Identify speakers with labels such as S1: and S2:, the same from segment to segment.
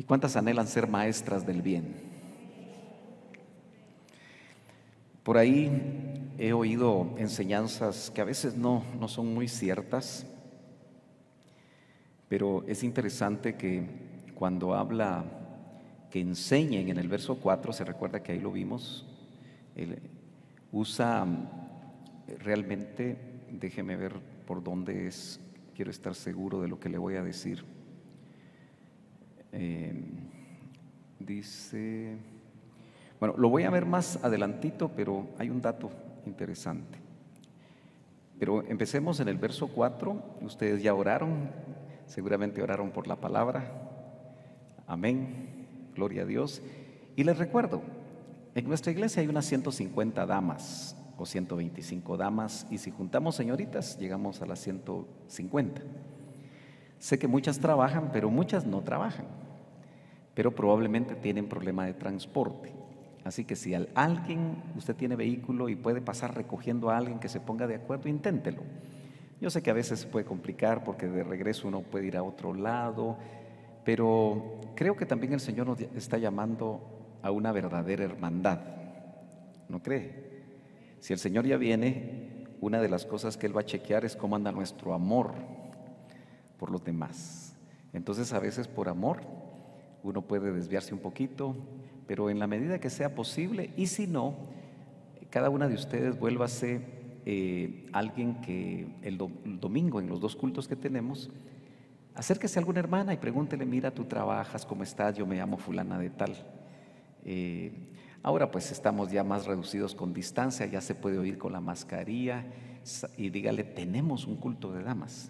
S1: ¿Y cuántas anhelan ser maestras del bien? Por ahí he oído enseñanzas que a veces no son muy ciertas, pero es interesante que cuando habla que enseñen en el verso 4, se recuerda que ahí lo vimos, él usa realmente, déjeme ver por dónde es, quiero estar seguro de lo que le voy a decir. Dice, bueno, lo voy a ver más adelantito, pero hay un dato interesante. Pero empecemos en el verso 4, ustedes ya oraron, seguramente oraron por la palabra, amén, gloria a Dios. Y les recuerdo, en nuestra iglesia hay unas 150 damas o 125 damas, y si juntamos señoritas llegamos a las 150. Sé que muchas trabajan, pero muchas no trabajan, pero probablemente tienen problema de transporte. Así que si alguien, usted tiene vehículo y puede pasar recogiendo a alguien que se ponga de acuerdo, inténtelo. Yo sé que a veces se puede complicar porque de regreso uno puede ir a otro lado, pero creo que también el Señor nos está llamando a una verdadera hermandad, ¿no cree? Si el Señor ya viene, una de las cosas que Él va a chequear es cómo anda nuestro amor por los demás. Entonces a veces por amor uno puede desviarse un poquito, pero en la medida que sea posible, y si no, cada una de ustedes vuélvase alguien que el domingo en los 2 cultos que tenemos, acérquese a alguna hermana y pregúntele: mira, tú trabajas, ¿cómo estás? Yo me llamo fulana de tal. Ahora pues estamos ya más reducidos con distancia, ya se puede oír con la mascarilla, y dígale: tenemos un culto de damas.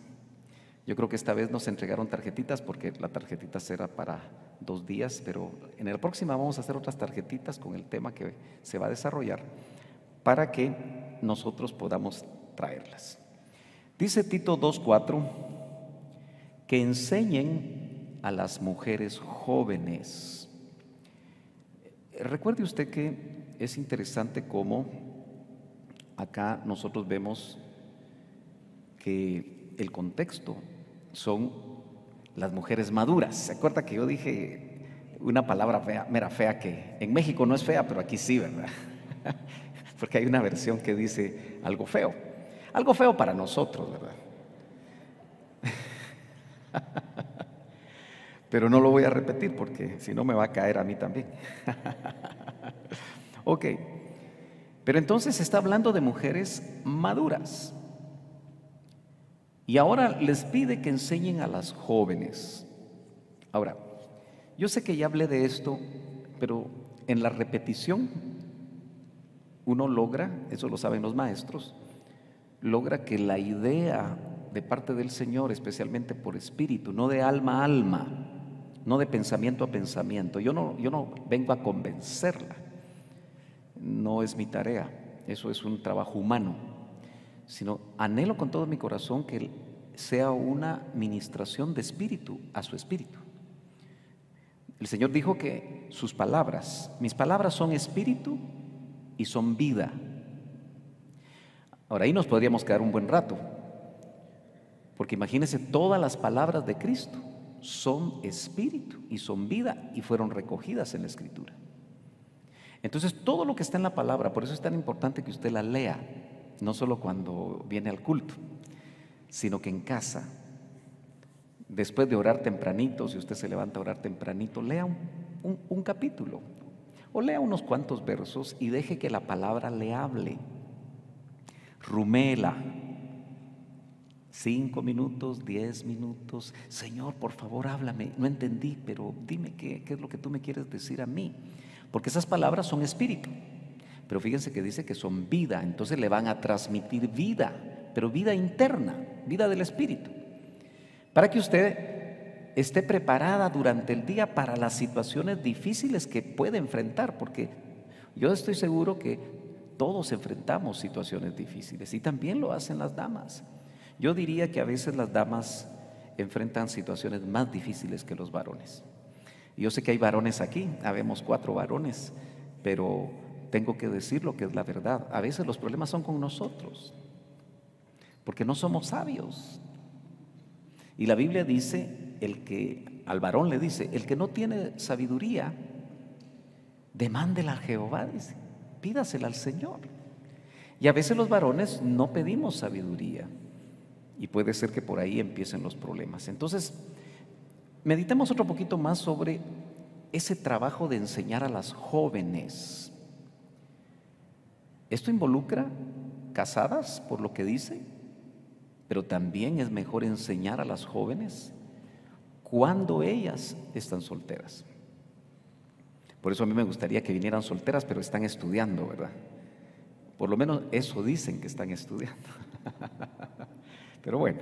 S1: Yo creo que esta vez nos entregaron tarjetitas porque la tarjetita será para 2 días, pero en la próxima vamos a hacer otras tarjetitas con el tema que se va a desarrollar para que nosotros podamos traerlas. Dice Tito 2:4 que enseñen a las mujeres jóvenes. Recuerde usted que es interesante cómo acá nosotros vemos que el contexto son las mujeres maduras. ¿Se acuerda que yo dije una palabra fea, mera fea, que en México no es fea, pero aquí sí, ¿verdad? Porque hay una versión que dice algo feo para nosotros, ¿verdad? Pero no lo voy a repetir porque si no me va a caer a mí también. Ok, pero entonces está hablando de mujeres maduras. Y ahora les pide que enseñen a las jóvenes. Ahora, yo sé que ya hablé de esto, pero en la repetición uno logra, eso lo saben los maestros, logra que la idea de parte del Señor, especialmente por espíritu, no de alma a alma, no de pensamiento a pensamiento, yo no vengo a convencerla, no es mi tarea, eso es un trabajo humano, sino anhelo con todo mi corazón que sea una ministración de espíritu a su espíritu. El Señor dijo que sus palabras, mis palabras son espíritu y son vida. Ahora ahí nos podríamos quedar un buen rato, porque imagínense, todas las palabras de Cristo son espíritu y son vida y fueron recogidas en la Escritura. Entonces todo lo que está en la palabra, por eso es tan importante que usted la lea, no solo cuando viene al culto, sino que en casa, después de orar tempranito, si usted se levanta a orar tempranito, lea un capítulo o lea unos cuantos versos y deje que la palabra le hable. Ruméela 5 minutos, 10 minutos. Señor, por favor, háblame, no entendí, pero dime qué es lo que tú me quieres decir a mí, porque esas palabras son espíritu. Pero fíjense que dice que son vida, entonces le van a transmitir vida, pero vida interna, vida del espíritu, para que usted esté preparada durante el día para las situaciones difíciles que puede enfrentar, porque yo estoy seguro que todos enfrentamos situaciones difíciles y también lo hacen las damas. Yo diría que a veces las damas enfrentan situaciones más difíciles que los varones. Yo sé que hay varones aquí, habemos 4 varones, pero tengo que decir lo que es la verdad. A veces los problemas son con nosotros, porque no somos sabios. Y la Biblia dice al varón le dice, el que no tiene sabiduría, demándela a Jehová, dice, pídasela al Señor. Y a veces los varones no pedimos sabiduría y puede ser que por ahí empiecen los problemas. Entonces, meditemos otro poquito más sobre ese trabajo de enseñar a las jóvenes. Esto involucra casadas, por lo que dice, pero también es mejor enseñar a las jóvenes cuando ellas están solteras. Por eso a mí me gustaría que vinieran solteras, pero están estudiando, ¿verdad? Por lo menos eso dicen que están estudiando. Pero bueno,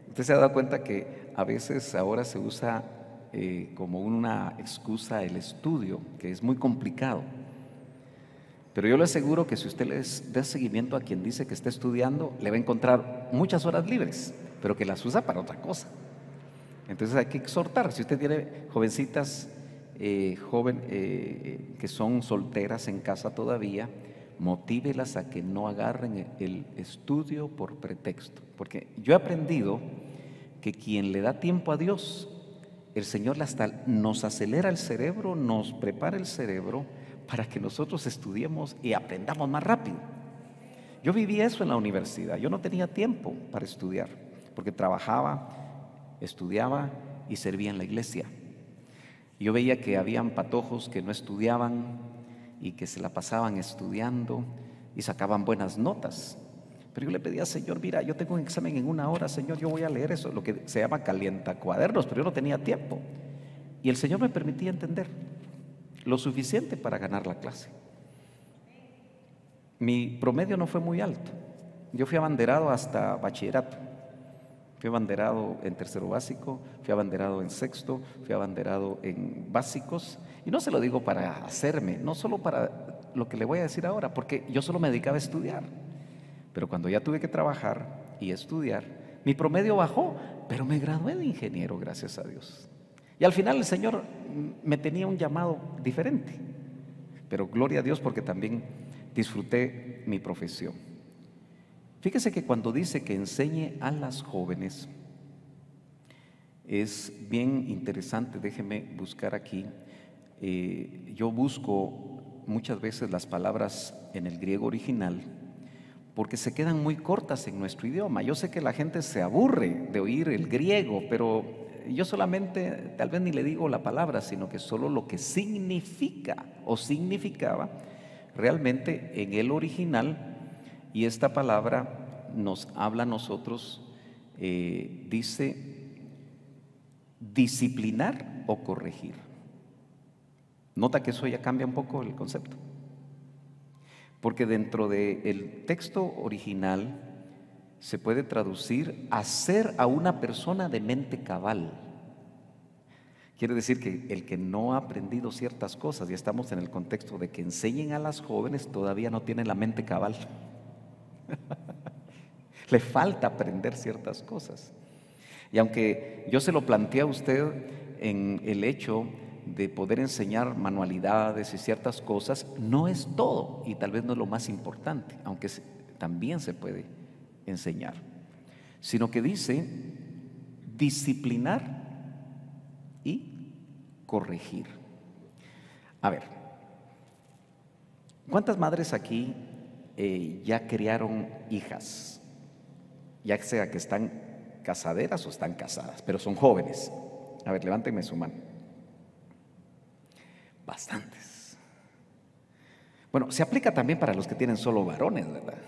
S1: usted se ha dado cuenta que a veces ahora se usa como una excusa el estudio, que es muy complicado. Pero yo le aseguro que si usted les da seguimiento a quien dice que está estudiando, le va a encontrar muchas horas libres, pero que las usa para otra cosa. Entonces hay que exhortar. Si usted tiene jovencitas que son solteras en casa todavía, motívelas a que no agarren el estudio por pretexto. Porque yo he aprendido que quien le da tiempo a Dios, el Señor hasta nos acelera el cerebro, nos prepara el cerebro para que nosotros estudiemos y aprendamos más rápido. Yo viví eso en la universidad. Yo no tenía tiempo para estudiar, porque trabajaba, estudiaba y servía en la iglesia. Yo veía que habían patojos que no estudiaban y que se la pasaban estudiando y sacaban buenas notas. Pero yo le pedía, Señor, mira, yo tengo un examen en 1 hora, Señor, yo voy a leer eso, lo que se llama calientacuadernos, pero yo no tenía tiempo. Y el Señor me permitía entender lo suficiente para ganar la clase. Mi promedio no fue muy alto. Yo fui abanderado hasta bachillerato. Fui abanderado en tercero básico, fui abanderado en sexto, fui abanderado en básicos. Y no se lo digo para hacerme, no solo para lo que le voy a decir ahora, porque yo solo me dedicaba a estudiar. Pero cuando ya tuve que trabajar y estudiar, mi promedio bajó, pero me gradué de ingeniero, gracias a Dios. Y al final el Señor me tenía un llamado diferente. Pero gloria a Dios porque también disfruté mi profesión. Fíjese que cuando dice que enseñe a las jóvenes, es bien interesante. Déjeme buscar aquí. Yo busco muchas veces las palabras en el griego original porque se quedan muy cortas en nuestro idioma. Yo sé que la gente se aburre de oír el griego, pero yo solamente tal vez ni le digo la palabra, sino que solo lo que significa o significaba realmente en el original. Y esta palabra nos habla a nosotros, dice disciplinar o corregir. Nota que eso ya cambia un poco el concepto, porque dentro del texto original se puede traducir hacer a una persona de mente cabal. Quiere decir que el que no ha aprendido ciertas cosas, y estamos en el contexto de que enseñen a las jóvenes, todavía no tienen la mente cabal. Le falta aprender ciertas cosas. Y aunque yo se lo planteé a usted en el hecho de poder enseñar manualidades y ciertas cosas, no es todo y tal vez no es lo más importante, aunque también se puede enseñar, sino que dice disciplinar y corregir. A ver, ¿cuántas madres aquí ya criaron hijas? Ya sea que están casaderas o están casadas, pero son jóvenes. A ver, levántenme su mano. Bastantes. Bueno, se aplica también para los que tienen solo varones, ¿verdad?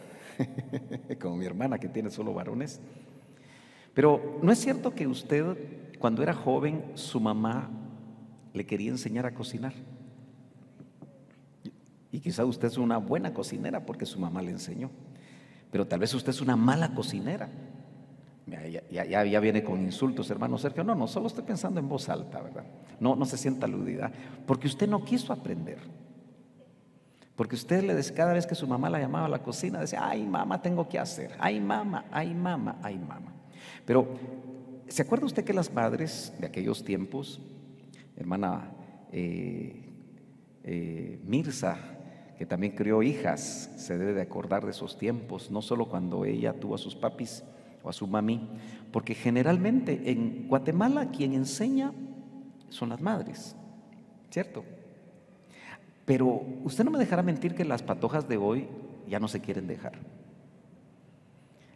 S1: Como mi hermana que tiene solo varones. Pero ¿no es cierto que usted, cuando era joven, su mamá le quería enseñar a cocinar? Y quizá usted es una buena cocinera porque su mamá le enseñó. Pero tal vez usted es una mala cocinera. Ya viene con insultos, hermano Sergio. No, solo estoy pensando en voz alta, ¿verdad? No se sienta aludida, porque usted no quiso aprender. Porque usted le decía, cada vez que su mamá la llamaba a la cocina, decía, ay mamá, tengo que hacer, ay mamá, ay mamá, ay mamá. Pero, ¿se acuerda usted que las madres de aquellos tiempos, hermana Mirza, que también crió hijas, se debe de acordar de esos tiempos, no solo cuando ella tuvo a sus papis o a su mami, porque generalmente en Guatemala quien enseña son las madres, ¿cierto? Pero usted no me dejará mentir que las patojas de hoy ya no se quieren dejar.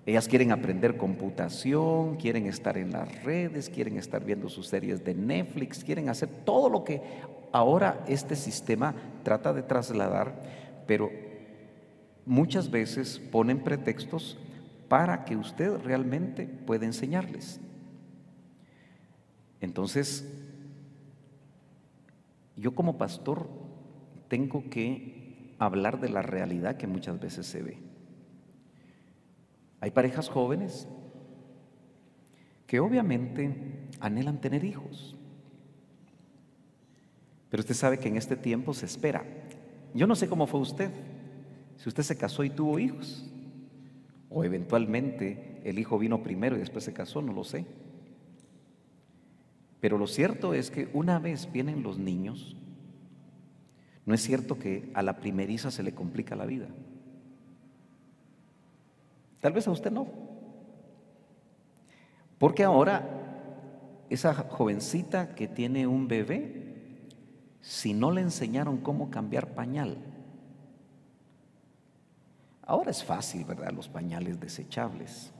S1: Ellas quieren aprender computación, quieren estar en las redes, quieren estar viendo sus series de Netflix, quieren hacer todo lo que ahora este sistema trata de trasladar, pero muchas veces ponen pretextos para que usted realmente pueda enseñarles. Entonces, yo como pastor tengo que hablar de la realidad que muchas veces se ve. Hay parejas jóvenes que obviamente anhelan tener hijos, pero usted sabe que en este tiempo se espera. Yo no sé cómo fue usted, si usted se casó y tuvo hijos, o eventualmente el hijo vino primero y después se casó, no lo sé. Pero lo cierto es que una vez vienen los niños, no es cierto que a la primeriza se le complica la vida. Tal vez a usted no. Porque ahora esa jovencita que tiene un bebé, si no le enseñaron cómo cambiar pañal, ahora es fácil, ¿verdad? Los pañales desechables.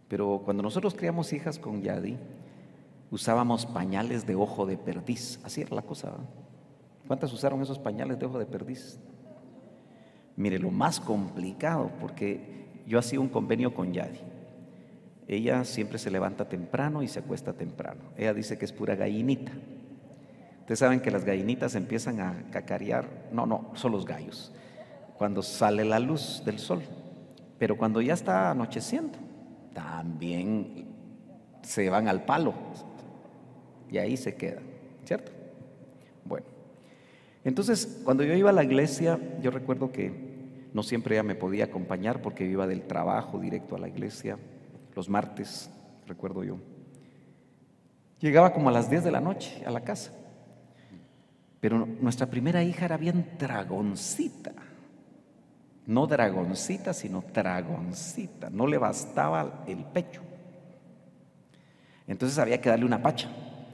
S1: Pero cuando nosotros criamos hijas con Yadi, usábamos pañales de ojo de perdiz. Así era la cosa, ¿verdad? ¿Cuántas usaron esos pañales de ojo de perdiz? Mire, lo más complicado, porque yo hacía un convenio con Yadi. Ella siempre se levanta temprano y se acuesta temprano. Ella dice que es pura gallinita. Ustedes saben que las gallinitas empiezan a cacarear. No, son los gallos. Cuando sale la luz del sol. Pero cuando ya está anocheciendo, también se van al palo. Y ahí se quedan, ¿cierto? Bueno, entonces cuando yo iba a la iglesia, yo recuerdo que no siempre ella me podía acompañar porque yo iba del trabajo directo a la iglesia. Los martes, recuerdo yo. Llegaba como a las 10 de la noche a la casa. Pero nuestra primera hija era bien dragoncita. No dragoncita, sino dragoncita. No le bastaba el pecho. Entonces había que darle una pacha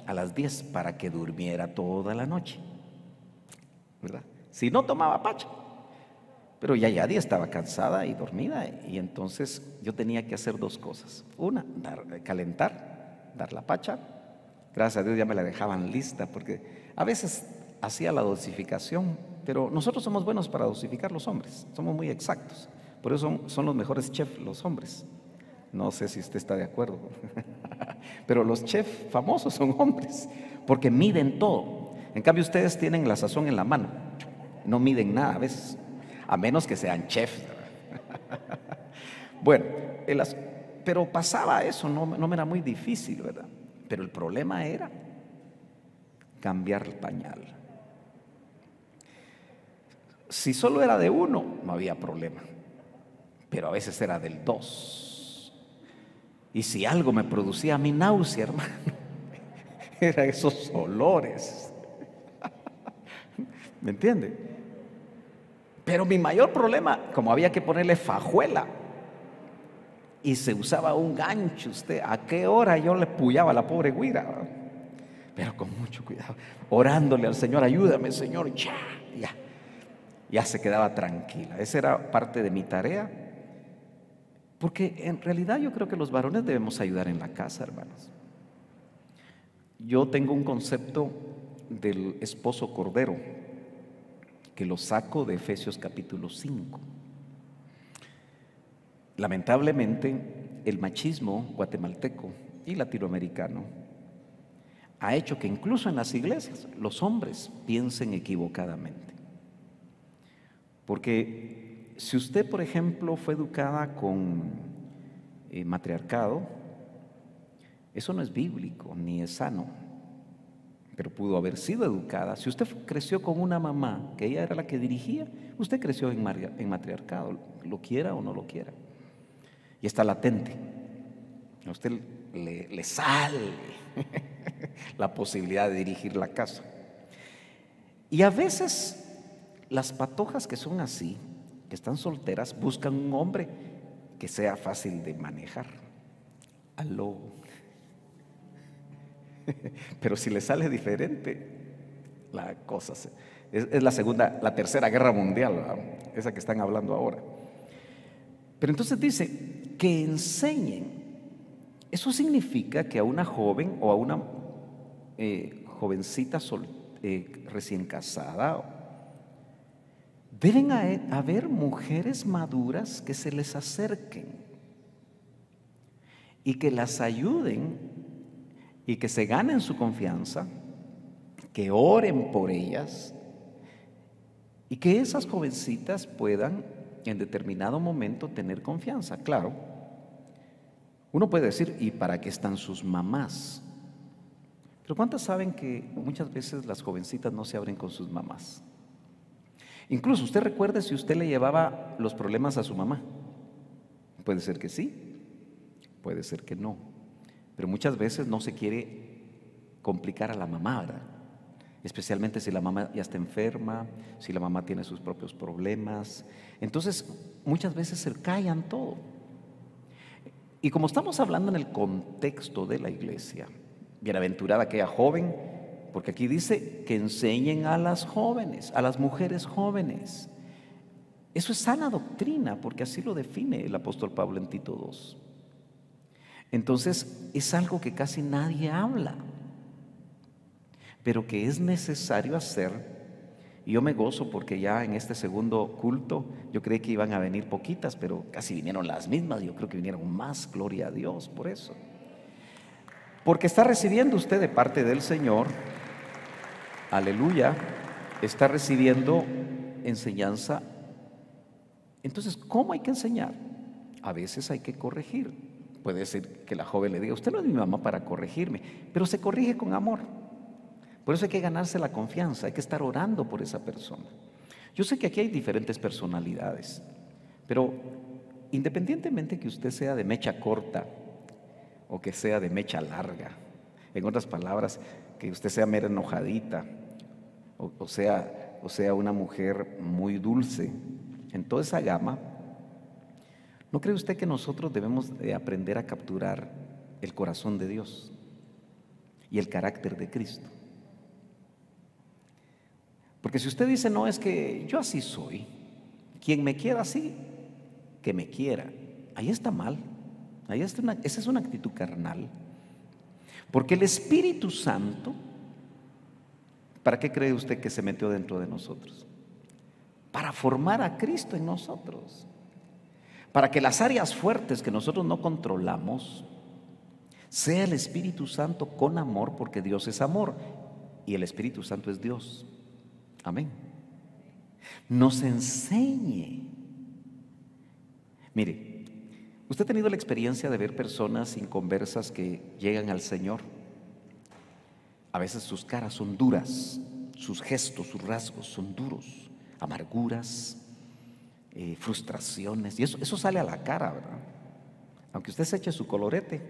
S1: a las 10 para que durmiera toda la noche, ¿verdad? Si no tomaba pacha. Pero ya Yadi estaba cansada y dormida, y entonces yo tenía que hacer dos cosas. Una, calentar, dar la pacha. Gracias a Dios ya me la dejaban lista, porque a veces hacía la dosificación, pero nosotros somos buenos para dosificar los hombres, somos muy exactos. Por eso son los mejores chefs los hombres. No sé si usted está de acuerdo, pero los chefs famosos son hombres, porque miden todo. En cambio ustedes tienen la sazón en la mano, no miden nada a veces, a menos que sean chefs. Bueno, pero pasaba eso, no me era muy difícil, ¿verdad? Pero el problema era cambiar el pañal. Si solo era de uno, no había problema, pero a veces era del dos. Y si algo me producía a mí náusea, hermano, eran esos olores. ¿Me entiende? Pero mi mayor problema, como había que ponerle fajuela y se usaba un gancho, usted, ¿a qué hora yo le puyaba a la pobre güira? Pero con mucho cuidado, orándole al Señor, ayúdame, Señor, ya se quedaba tranquila. Esa era parte de mi tarea, porque en realidad yo creo que los varones debemos ayudar en la casa, hermanos. Yo tengo un concepto del esposo cordero que lo saco de Efesios capítulo 5. Lamentablemente, el machismo guatemalteco y latinoamericano ha hecho que incluso en las iglesias los hombres piensen equivocadamente. Porque si usted, por ejemplo, fue educada con matriarcado, eso no es bíblico ni es sano, pero pudo haber sido educada. Si usted creció con una mamá que ella era la que dirigía, usted creció en matriarcado, lo quiera o no lo quiera, y está latente. A usted le sale la posibilidad de dirigir la casa. Y a veces las patojas que son así, que están solteras, buscan un hombre que sea fácil de manejar. Aló. Pero si le sale diferente, la cosa es la tercera guerra mundial, ¿verdad? Esa que están hablando ahora. Pero entonces dice que enseñen. Eso significa que a una joven o a una jovencita recién casada deben haber mujeres maduras que se les acerquen y que las ayuden y que se ganen su confianza, que oren por ellas y que esas jovencitas puedan en determinado momento tener confianza. Claro, uno puede decir, ¿y para qué están sus mamás? Pero ¿cuántas saben que muchas veces las jovencitas no se abren con sus mamás? Incluso usted recuerde si usted le llevaba los problemas a su mamá. Puede ser que sí, puede ser que no. Pero muchas veces no se quiere complicar a la mamá, ¿verdad? Especialmente si la mamá ya está enferma, si la mamá tiene sus propios problemas. Entonces, muchas veces se callan todo. Y como estamos hablando en el contexto de la iglesia, bienaventurada aquella joven, porque aquí dice que enseñen a las jóvenes, a las mujeres jóvenes. Eso es sana doctrina, porque así lo define el apóstol Pablo en Tito 2. Entonces, es algo que casi nadie habla, pero que es necesario hacer. Y yo me gozo porque ya en este segundo culto yo creí que iban a venir poquitas, pero casi vinieron las mismas. Yo creo que vinieron más, gloria a Dios por eso. Porque está recibiendo usted de parte del Señor, aleluya, está recibiendo enseñanza. Entonces, ¿cómo hay que enseñar? A veces hay que corregir. Puede ser que la joven le diga, usted no es mi mamá para corregirme, pero se corrige con amor. Por eso hay que ganarse la confianza, hay que estar orando por esa persona. Yo sé que aquí hay diferentes personalidades, pero independientemente que usted sea de mecha corta o que sea de mecha larga, en otras palabras, que usted sea mera enojadita o sea una mujer muy dulce, en toda esa gama, ¿no cree usted que nosotros debemos de aprender a capturar el corazón de Dios y el carácter de Cristo? Porque si usted dice, no, es que yo así soy, quien me quiera así, que me quiera, ahí está mal, esa es una actitud carnal. Porque el Espíritu Santo, ¿para qué cree usted que se metió dentro de nosotros? Para formar a Cristo en nosotros, para que las áreas fuertes que nosotros no controlamos, sea el Espíritu Santo con amor, porque Dios es amor y el Espíritu Santo es Dios. Amén. Nos enseñe. Mire, usted ha tenido la experiencia de ver personas inconversas que llegan al Señor. A veces sus caras son duras, sus gestos, sus rasgos son duros, amarguras, frustraciones, y eso sale a la cara, ¿verdad? Aunque usted se eche su colorete,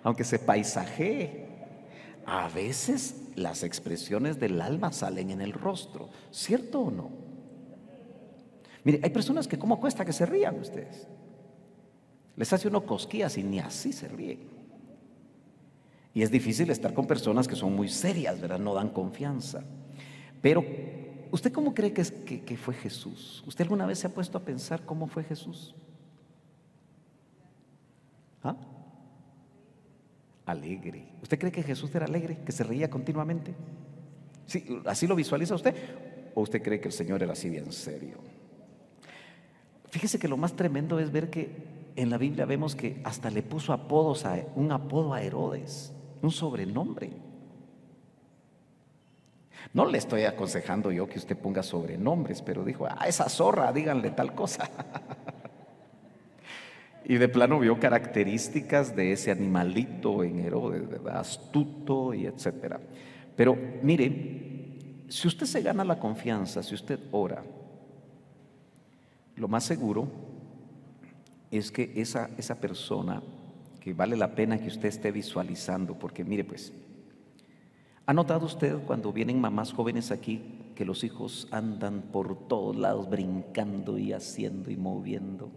S1: aunque se paisajee, a veces las expresiones del alma salen en el rostro, ¿cierto o no? Mire, hay personas que cómo cuesta que se rían ustedes. Les hace uno cosquillas y ni así se ríen. Y es difícil estar con personas que son muy serias, ¿verdad? No dan confianza. Pero, ¿usted cómo cree que fue Jesús? ¿Usted alguna vez se ha puesto a pensar cómo fue Jesús? ¿Ah? Alegre. ¿Usted cree que Jesús era alegre, que se reía continuamente? ¿Sí? ¿Así lo visualiza usted? ¿O usted cree que el Señor era así bien serio? Fíjese que lo más tremendo es ver que en la Biblia vemos que hasta le puso un apodo a Herodes, un sobrenombre. No le estoy aconsejando yo que usted ponga sobrenombres, pero dijo, esa zorra, díganle tal cosa. Y de plano vio características de ese animalito en Herodes, ¿verdad? Astuto y etcétera. Pero mire, si usted se gana la confianza, si usted ora, lo más seguro es que esa persona, que vale la pena que usted esté visualizando, porque mire pues, ¿ha notado usted cuando vienen mamás jóvenes aquí que los hijos andan por todos lados brincando y haciendo y moviendo?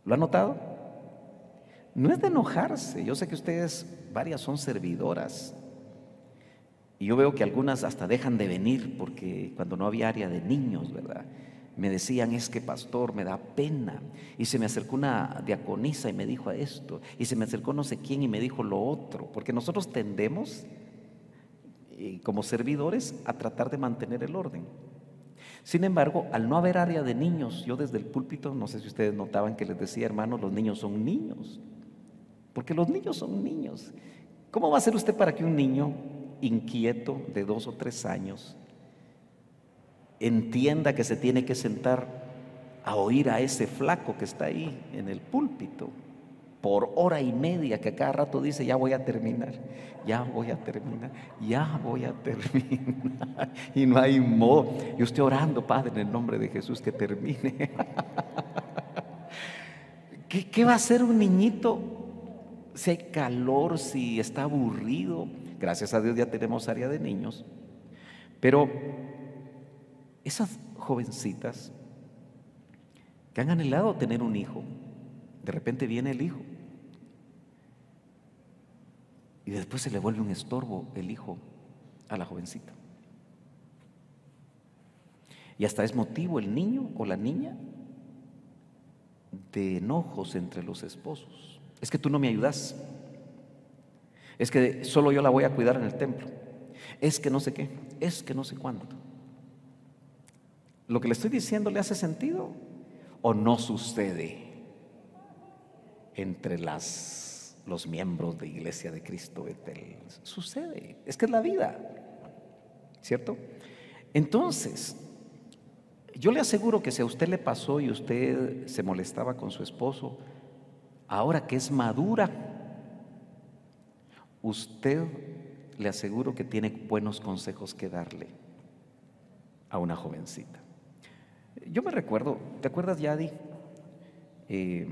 S1: ¿Lo ha notado? No es de enojarse. Yo sé que ustedes, varias son servidoras. Y yo veo que algunas hasta dejan de venir porque cuando no había área de niños, ¿verdad? Me decían, es que pastor, me da pena. Y se me acercó una diaconisa y me dijo esto. Y se me acercó no sé quién y me dijo lo otro. Porque nosotros tendemos, como servidores, a tratar de mantener el orden. Sin embargo, al no haber área de niños, yo desde el púlpito, no sé si ustedes notaban que les decía, hermanos, los niños son niños. Porque los niños son niños. ¿Cómo va a ser usted para que un niño inquieto de 2 o 3 años entienda que se tiene que sentar a oír a ese flaco que está ahí en el púlpito por hora y media, que a cada rato dice, ya voy a terminar, ya voy a terminar, ya voy a terminar? Y no hay modo. Y usted orando, Padre, en el nombre de Jesús, que termine. ¿Qué va a hacer un niñito si hay calor, si está aburrido? Gracias a Dios ya tenemos área de niños. Pero esas jovencitas que han anhelado tener un hijo, de repente viene el hijo y después se le vuelve un estorbo el hijo a la jovencita. Y hasta es motivo el niño o la niña de enojos entre los esposos. Es que tú no me ayudas. Es que solo yo la voy a cuidar en el templo. Es que no sé qué, es que no sé cuándo. ¿Lo que le estoy diciendo le hace sentido o no sucede entre los miembros de Iglesia de Cristo Betel? Sucede, es que es la vida, ¿cierto? Entonces, yo le aseguro que si a usted le pasó y usted se molestaba con su esposo, ahora que es madura, usted, le aseguro que tiene buenos consejos que darle a una jovencita. Yo me recuerdo, ¿te acuerdas, Yadi? Que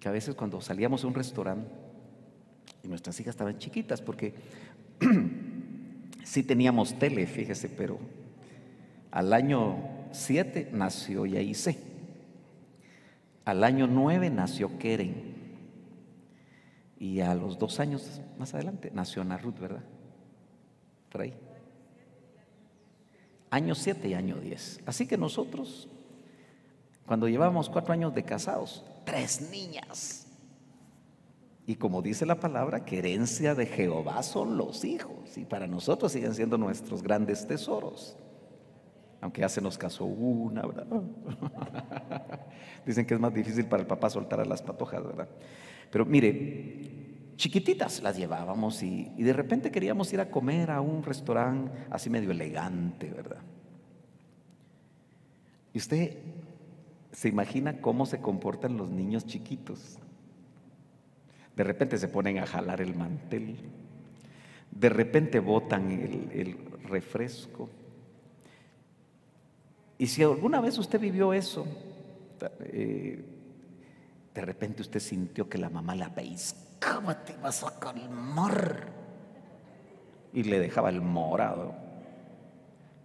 S1: a veces cuando salíamos a un restaurante y nuestras hijas estaban chiquitas, porque sí teníamos tele, fíjese, pero al año 7 nació Yaisé, al año 9 nació Keren, y a los 2 años más adelante nació Ana Ruth, ¿verdad? Por ahí. Año 7 y año 10. Así que nosotros, cuando llevábamos 4 años de casados, 3 niñas. Y como dice la palabra, que herencia de Jehová son los hijos. Y para nosotros siguen siendo nuestros grandes tesoros. Aunque ya se nos casó una, ¿verdad? Dicen que es más difícil para el papá soltar a las patojas, ¿verdad? Pero mire, chiquititas las llevábamos y de repente queríamos ir a comer a un restaurante así medio elegante, ¿verdad? Y usted se imagina cómo se comportan los niños chiquitos. De repente se ponen a jalar el mantel, de repente botan el refresco. Y si alguna vez usted vivió eso, de repente usted sintió que la mamá la pellizcaba, te vas a calmar, y le dejaba el morado.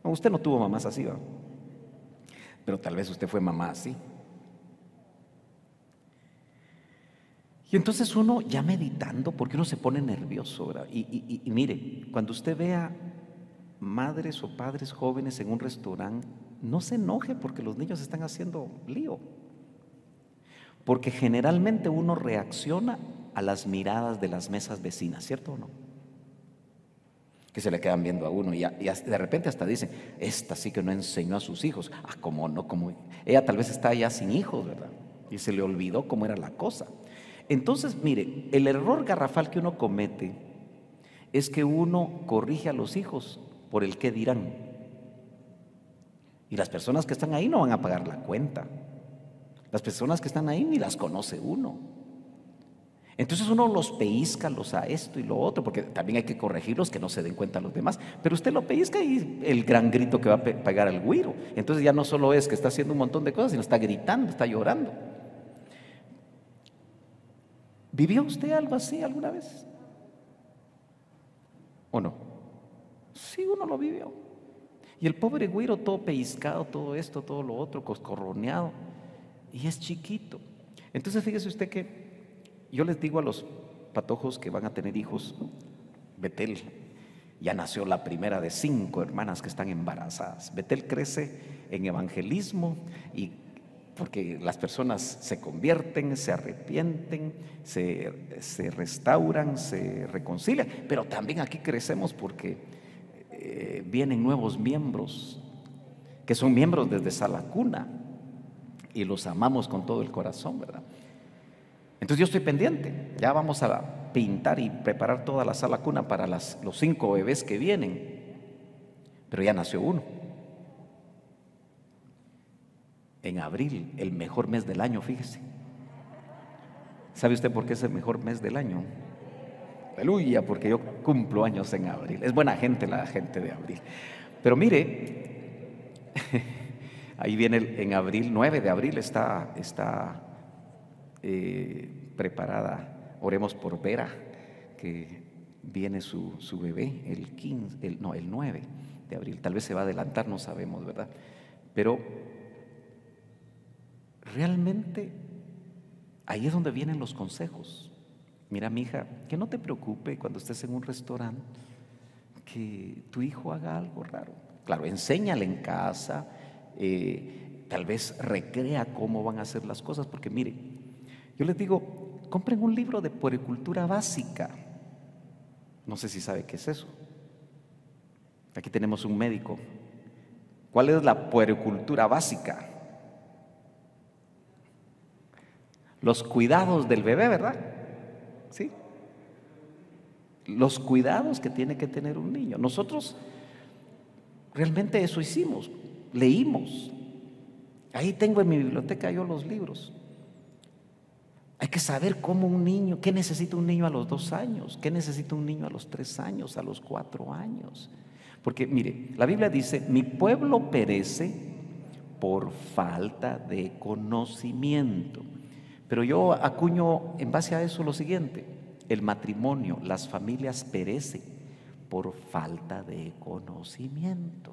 S1: No, usted no tuvo mamás así, ¿no? Pero tal vez usted fue mamá así. Y entonces uno ya meditando, porque uno se pone nervioso, ¿verdad? Y mire, cuando usted vea madres o padres jóvenes en un restaurante, no se enoje porque los niños están haciendo lío. Porque generalmente uno reacciona a las miradas de las mesas vecinas, ¿cierto o no? Que se le quedan viendo a uno y de repente hasta dicen, esta sí que no enseñó a sus hijos. Ah, cómo no, como ella tal vez está ya sin hijos, ¿verdad? Y se le olvidó cómo era la cosa. Entonces, mire, el error garrafal que uno comete es que uno corrige a los hijos por el qué dirán. Y las personas que están ahí no van a pagar la cuenta. Las personas que están ahí ni las conoce uno. Entonces uno los pellizca, los a esto y lo otro, porque también hay que corregirlos que no se den cuenta los demás. Pero usted lo pellizca y el gran grito que va a pegar al güiro. Entonces ya no solo es que está haciendo un montón de cosas, sino está gritando, está llorando. ¿Vivió usted algo así alguna vez? ¿O no? Sí, uno lo vivió. Y el pobre güiro todo pellizcado, todo esto, todo lo otro, coscorroneado, y es chiquito. Entonces fíjese usted que yo les digo a los patojos que van a tener hijos, Betel ya nació la primera de 5 hermanas que están embarazadas. Betel crece en evangelismo y porque las personas se convierten, se arrepienten, se restauran, se reconcilian, pero también aquí crecemos porque vienen nuevos miembros que son miembros desde esa cuna y los amamos con todo el corazón, ¿verdad? Entonces yo estoy pendiente, ya vamos a pintar y preparar toda la sala cuna para los 5 bebés que vienen, pero ya nació uno. En abril, el mejor mes del año, fíjese. ¿Sabe usted por qué es el mejor mes del año? Aleluya, porque yo cumplo años en abril. Es buena gente la gente de abril. Pero mire, ahí viene en abril, 9 de abril está preparada. Oremos por Vera, que viene su bebé el 9 de abril. Tal vez se va a adelantar, no sabemos, ¿verdad? Pero realmente ahí es donde vienen los consejos. Mira, mi hija, que no te preocupe cuando estés en un restaurante que tu hijo haga algo raro. Claro, enséñale en casa, tal vez recrea cómo van a hacer las cosas, porque mire, yo les digo, compren un libro de puericultura básica. No sé si sabe qué es eso. Aquí tenemos un médico. ¿Cuál es la puericultura básica? Los cuidados del bebé, ¿verdad? ¿Sí? Los cuidados que tiene que tener un niño. Nosotros realmente eso hicimos, leímos. Ahí tengo en mi biblioteca yo los libros. Hay que saber cómo un niño, qué necesita un niño a los 2 años, qué necesita un niño a los 3 años, a los 4 años. Porque mire, la Biblia dice, mi pueblo perece por falta de conocimiento. Pero yo acuño en base a eso lo siguiente: el matrimonio, las familias perecen por falta de conocimiento.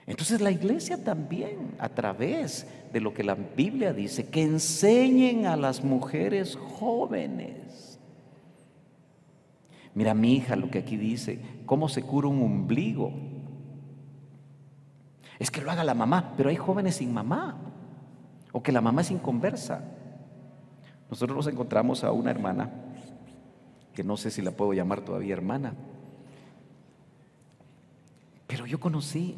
S1: Entonces la iglesia también, a través de lo que la Biblia dice, que enseñen a las mujeres jóvenes. Mira, mi hija, lo que aquí dice, cómo se cura un ombligo. Es que lo haga la mamá, pero hay jóvenes sin mamá, o que la mamá es inconversa. Nosotros nos encontramos a una hermana, que no sé si la puedo llamar todavía hermana, pero yo conocí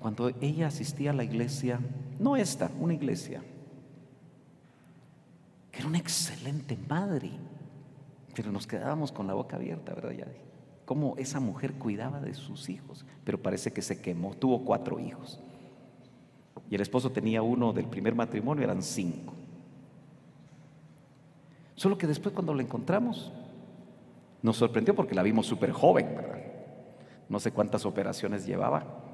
S1: cuando ella asistía a la iglesia, no esta, una iglesia, que era una excelente madre, pero nos quedábamos con la boca abierta, ¿verdad? Ya, cómo esa mujer cuidaba de sus hijos, pero parece que se quemó, tuvo 4 hijos. Y el esposo tenía uno del primer matrimonio, eran 5. Solo que después cuando la encontramos, nos sorprendió porque la vimos súper joven, ¿verdad? No sé cuántas operaciones llevaba.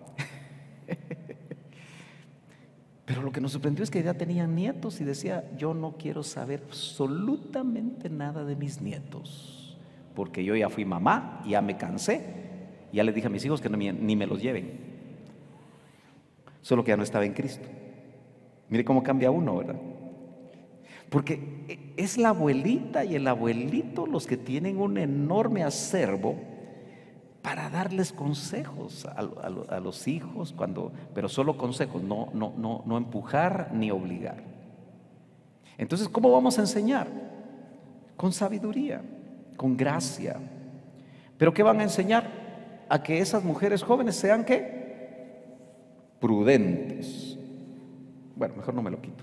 S1: Pero lo que nos sorprendió es que ya tenían nietos y decía, yo no quiero saber absolutamente nada de mis nietos, porque yo ya fui mamá, ya me cansé, ya les dije a mis hijos que ni me los lleven. Solo que ya no estaba en Cristo. Mire cómo cambia uno, ¿verdad? Porque es la abuelita y el abuelito los que tienen un enorme acervo para darles consejos a los hijos, pero solo consejos, no empujar ni obligar. Entonces, ¿cómo vamos a enseñar? Con sabiduría, con gracia. ¿Pero qué van a enseñar? A que esas mujeres jóvenes sean, ¿qué? Prudentes. Bueno, mejor no me lo quito.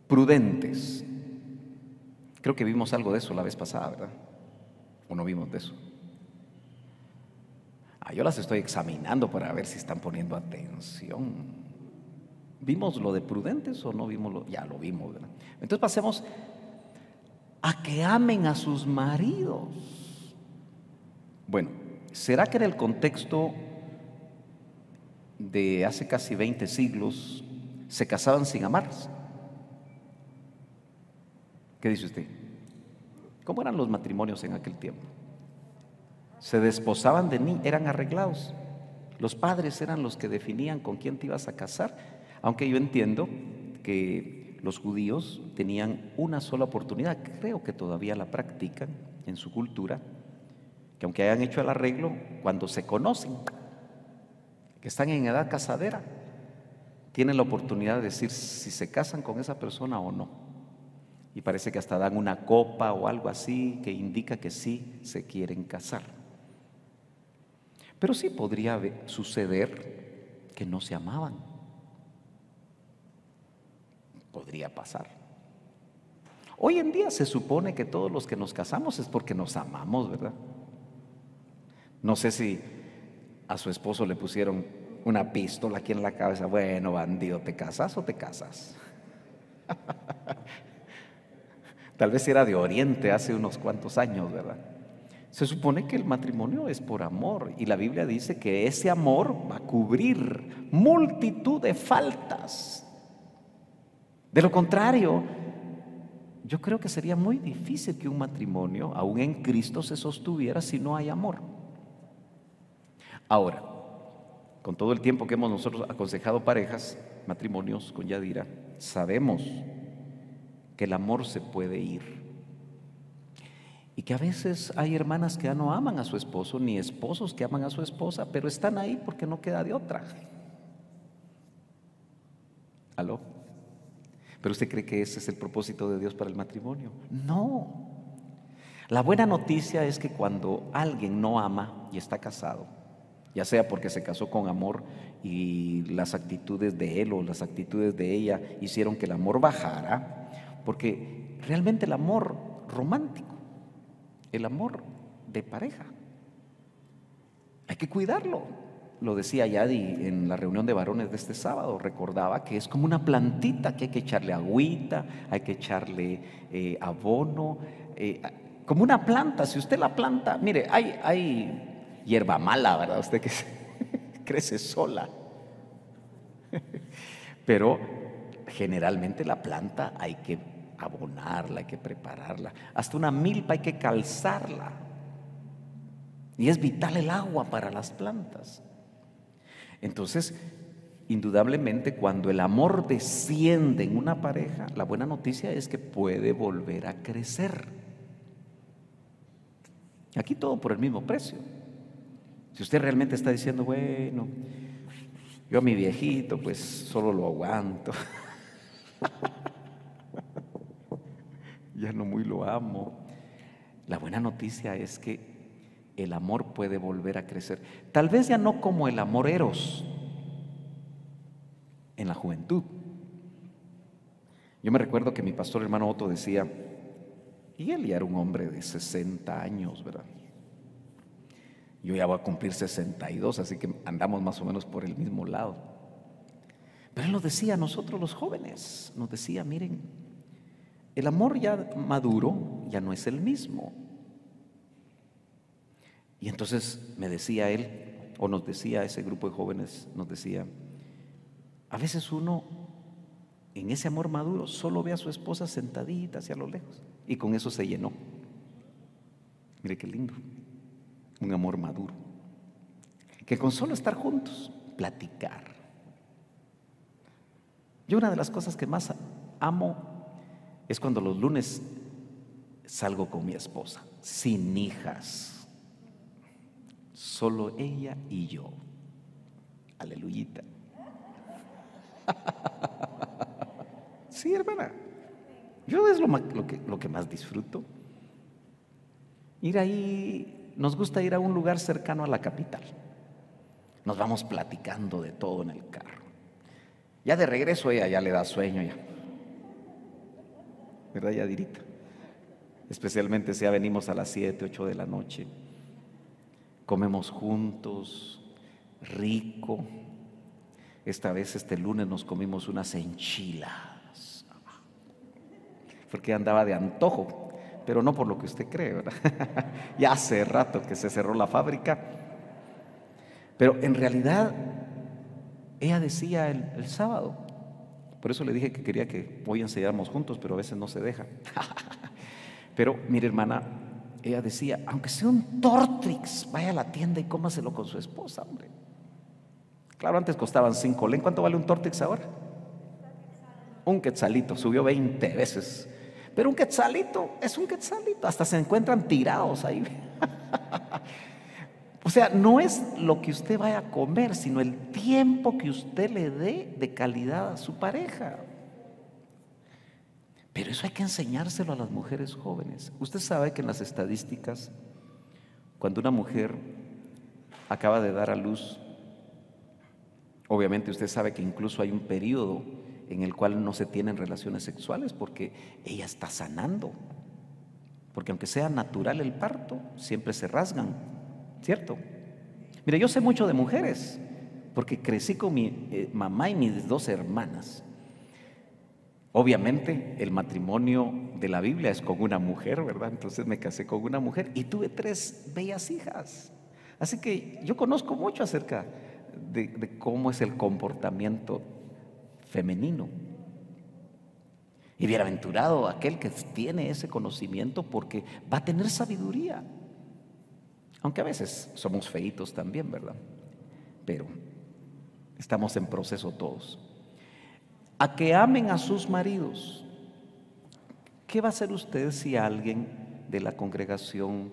S1: Prudentes. Creo que vimos algo de eso la vez pasada, ¿verdad? ¿O no vimos de eso? Yo las estoy examinando para ver si están poniendo atención. ¿Vimos lo de prudentes o no vimos? Ya lo vimos, ¿verdad? Entonces pasemos a que amen a sus maridos. Bueno, ¿será que en el contexto de hace casi 20 siglos se casaban sin amarse? ¿Qué dice usted? ¿Cómo eran los matrimonios en aquel tiempo? Se desposaban de niños, eran arreglados. Los padres eran los que definían con quién te ibas a casar, aunque yo entiendo que los judíos tenían una sola oportunidad, creo que todavía la practican en su cultura, que aunque hayan hecho el arreglo, cuando se conocen, que están en edad casadera, tienen la oportunidad de decir si se casan con esa persona o no. Y parece que hasta dan una copa o algo así que indica que sí se quieren casar. Pero sí podría suceder que no se amaban. Podría pasar. Hoy en día se supone que todos los que nos casamos es porque nos amamos, ¿verdad? No sé si a su esposo le pusieron una pistola aquí en la cabeza. Bueno, bandido, ¿te casas o te casas? Tal vez era de Oriente hace unos cuantos años, ¿verdad? Se supone que el matrimonio es por amor y la Biblia dice que ese amor va a cubrir multitud de faltas. De lo contrario, yo creo que sería muy difícil que un matrimonio, aún en Cristo, se sostuviera si no hay amor. Ahora, con todo el tiempo que hemos nosotros aconsejado parejas, matrimonios con Yadira, sabemos que el amor se puede ir y que a veces hay hermanas que ya no aman a su esposo, ni esposos que aman a su esposa, pero están ahí porque no queda de otra. ¿Aló? ¿Pero usted cree que ese es el propósito de Dios para el matrimonio? No. La buena noticia es que cuando alguien no ama y está casado, ya sea porque se casó con amor y las actitudes de él o las actitudes de ella hicieron que el amor bajara, porque realmente el amor romántico, el amor de pareja, hay que cuidarlo. Lo decía Yadi en la reunión de varones de este sábado, recordaba que es como una plantita que hay que echarle agüita, hay que echarle abono, como una planta. Si usted la planta, mire, hay hierba mala, ¿verdad? Usted que crece sola. Pero generalmente la planta hay que abonarla, hay que prepararla. Hasta una milpa hay que calzarla. Y es vital el agua para las plantas. Entonces, indudablemente, cuando el amor desciende en una pareja, la buena noticia es que puede volver a crecer. Aquí todo por el mismo precio. Si usted realmente está diciendo, bueno, yo a mi viejito pues solo lo aguanto, ya no muy lo amo. La buena noticia es que el amor puede volver a crecer. Tal vez ya no como el amor eros en la juventud. Yo me recuerdo que mi pastor hermano Otto decía, y él ya era un hombre de 60 años, ¿verdad? Yo ya voy a cumplir 62, así que andamos más o menos por el mismo lado. Pero él nos decía a nosotros los jóvenes, nos decía, miren, el amor ya maduro ya no es el mismo. Y entonces me decía él, o nos decía ese grupo de jóvenes, nos decía, a veces uno en ese amor maduro solo ve a su esposa sentadita hacia lo lejos y con eso se llenó. Mire qué lindo, un amor maduro, que con solo estar juntos, platicar. Yo una de las cosas que más amo es cuando los lunes salgo con mi esposa, sin hijas. Solo ella y yo. Aleluyita. Sí, hermana. Yo es lo que más disfruto. Ir ahí, nos gusta ir a un lugar cercano a la capital. Nos vamos platicando de todo en el carro. Ya de regreso ella ya le da sueño ya. ¿Verdad, Yadirita? Especialmente si ya venimos a las 7, 8 de la noche. Comemos juntos, rico. Esta vez, este lunes, nos comimos unas enchiladas, porque andaba de antojo, pero no por lo que usted cree, ¿verdad? Ya hace rato que se cerró la fábrica. Pero en realidad, ella decía el sábado, por eso le dije que quería que hoy ensayáramos juntos, pero a veces no se deja. Pero, mire, hermana, ella decía, aunque sea un Tortrix, vaya a la tienda y cómaselo con su esposa, hombre. Claro, antes costaban 5 len. ¿Cuánto vale un Tortrix ahora? Un quetzalito, subió 20 veces. Pero un quetzalito es un quetzalito, hasta se encuentran tirados ahí. O sea, no es lo que usted vaya a comer, sino el tiempo que usted le dé de calidad a su pareja. Pero eso hay que enseñárselo a las mujeres jóvenes. Usted sabe que en las estadísticas, cuando una mujer acaba de dar a luz, obviamente usted sabe que incluso hay un periodo en el cual no se tienen relaciones sexuales porque ella está sanando. Porque aunque sea natural el parto, siempre se rasgan, ¿cierto? Mira, yo sé mucho de mujeres porque crecí con mi mamá y mis 2 hermanas. Obviamente el matrimonio de la Biblia es con una mujer, ¿verdad? Entonces me casé con una mujer y tuve 3 bellas hijas. Así que yo conozco mucho acerca de cómo es el comportamiento femenino. Y bienaventurado aquel que tiene ese conocimiento porque va a tener sabiduría. Aunque a veces somos feitos también, ¿verdad? Pero estamos en proceso todos. A que amen a sus maridos. ¿Qué va a hacer usted si alguien de la congregación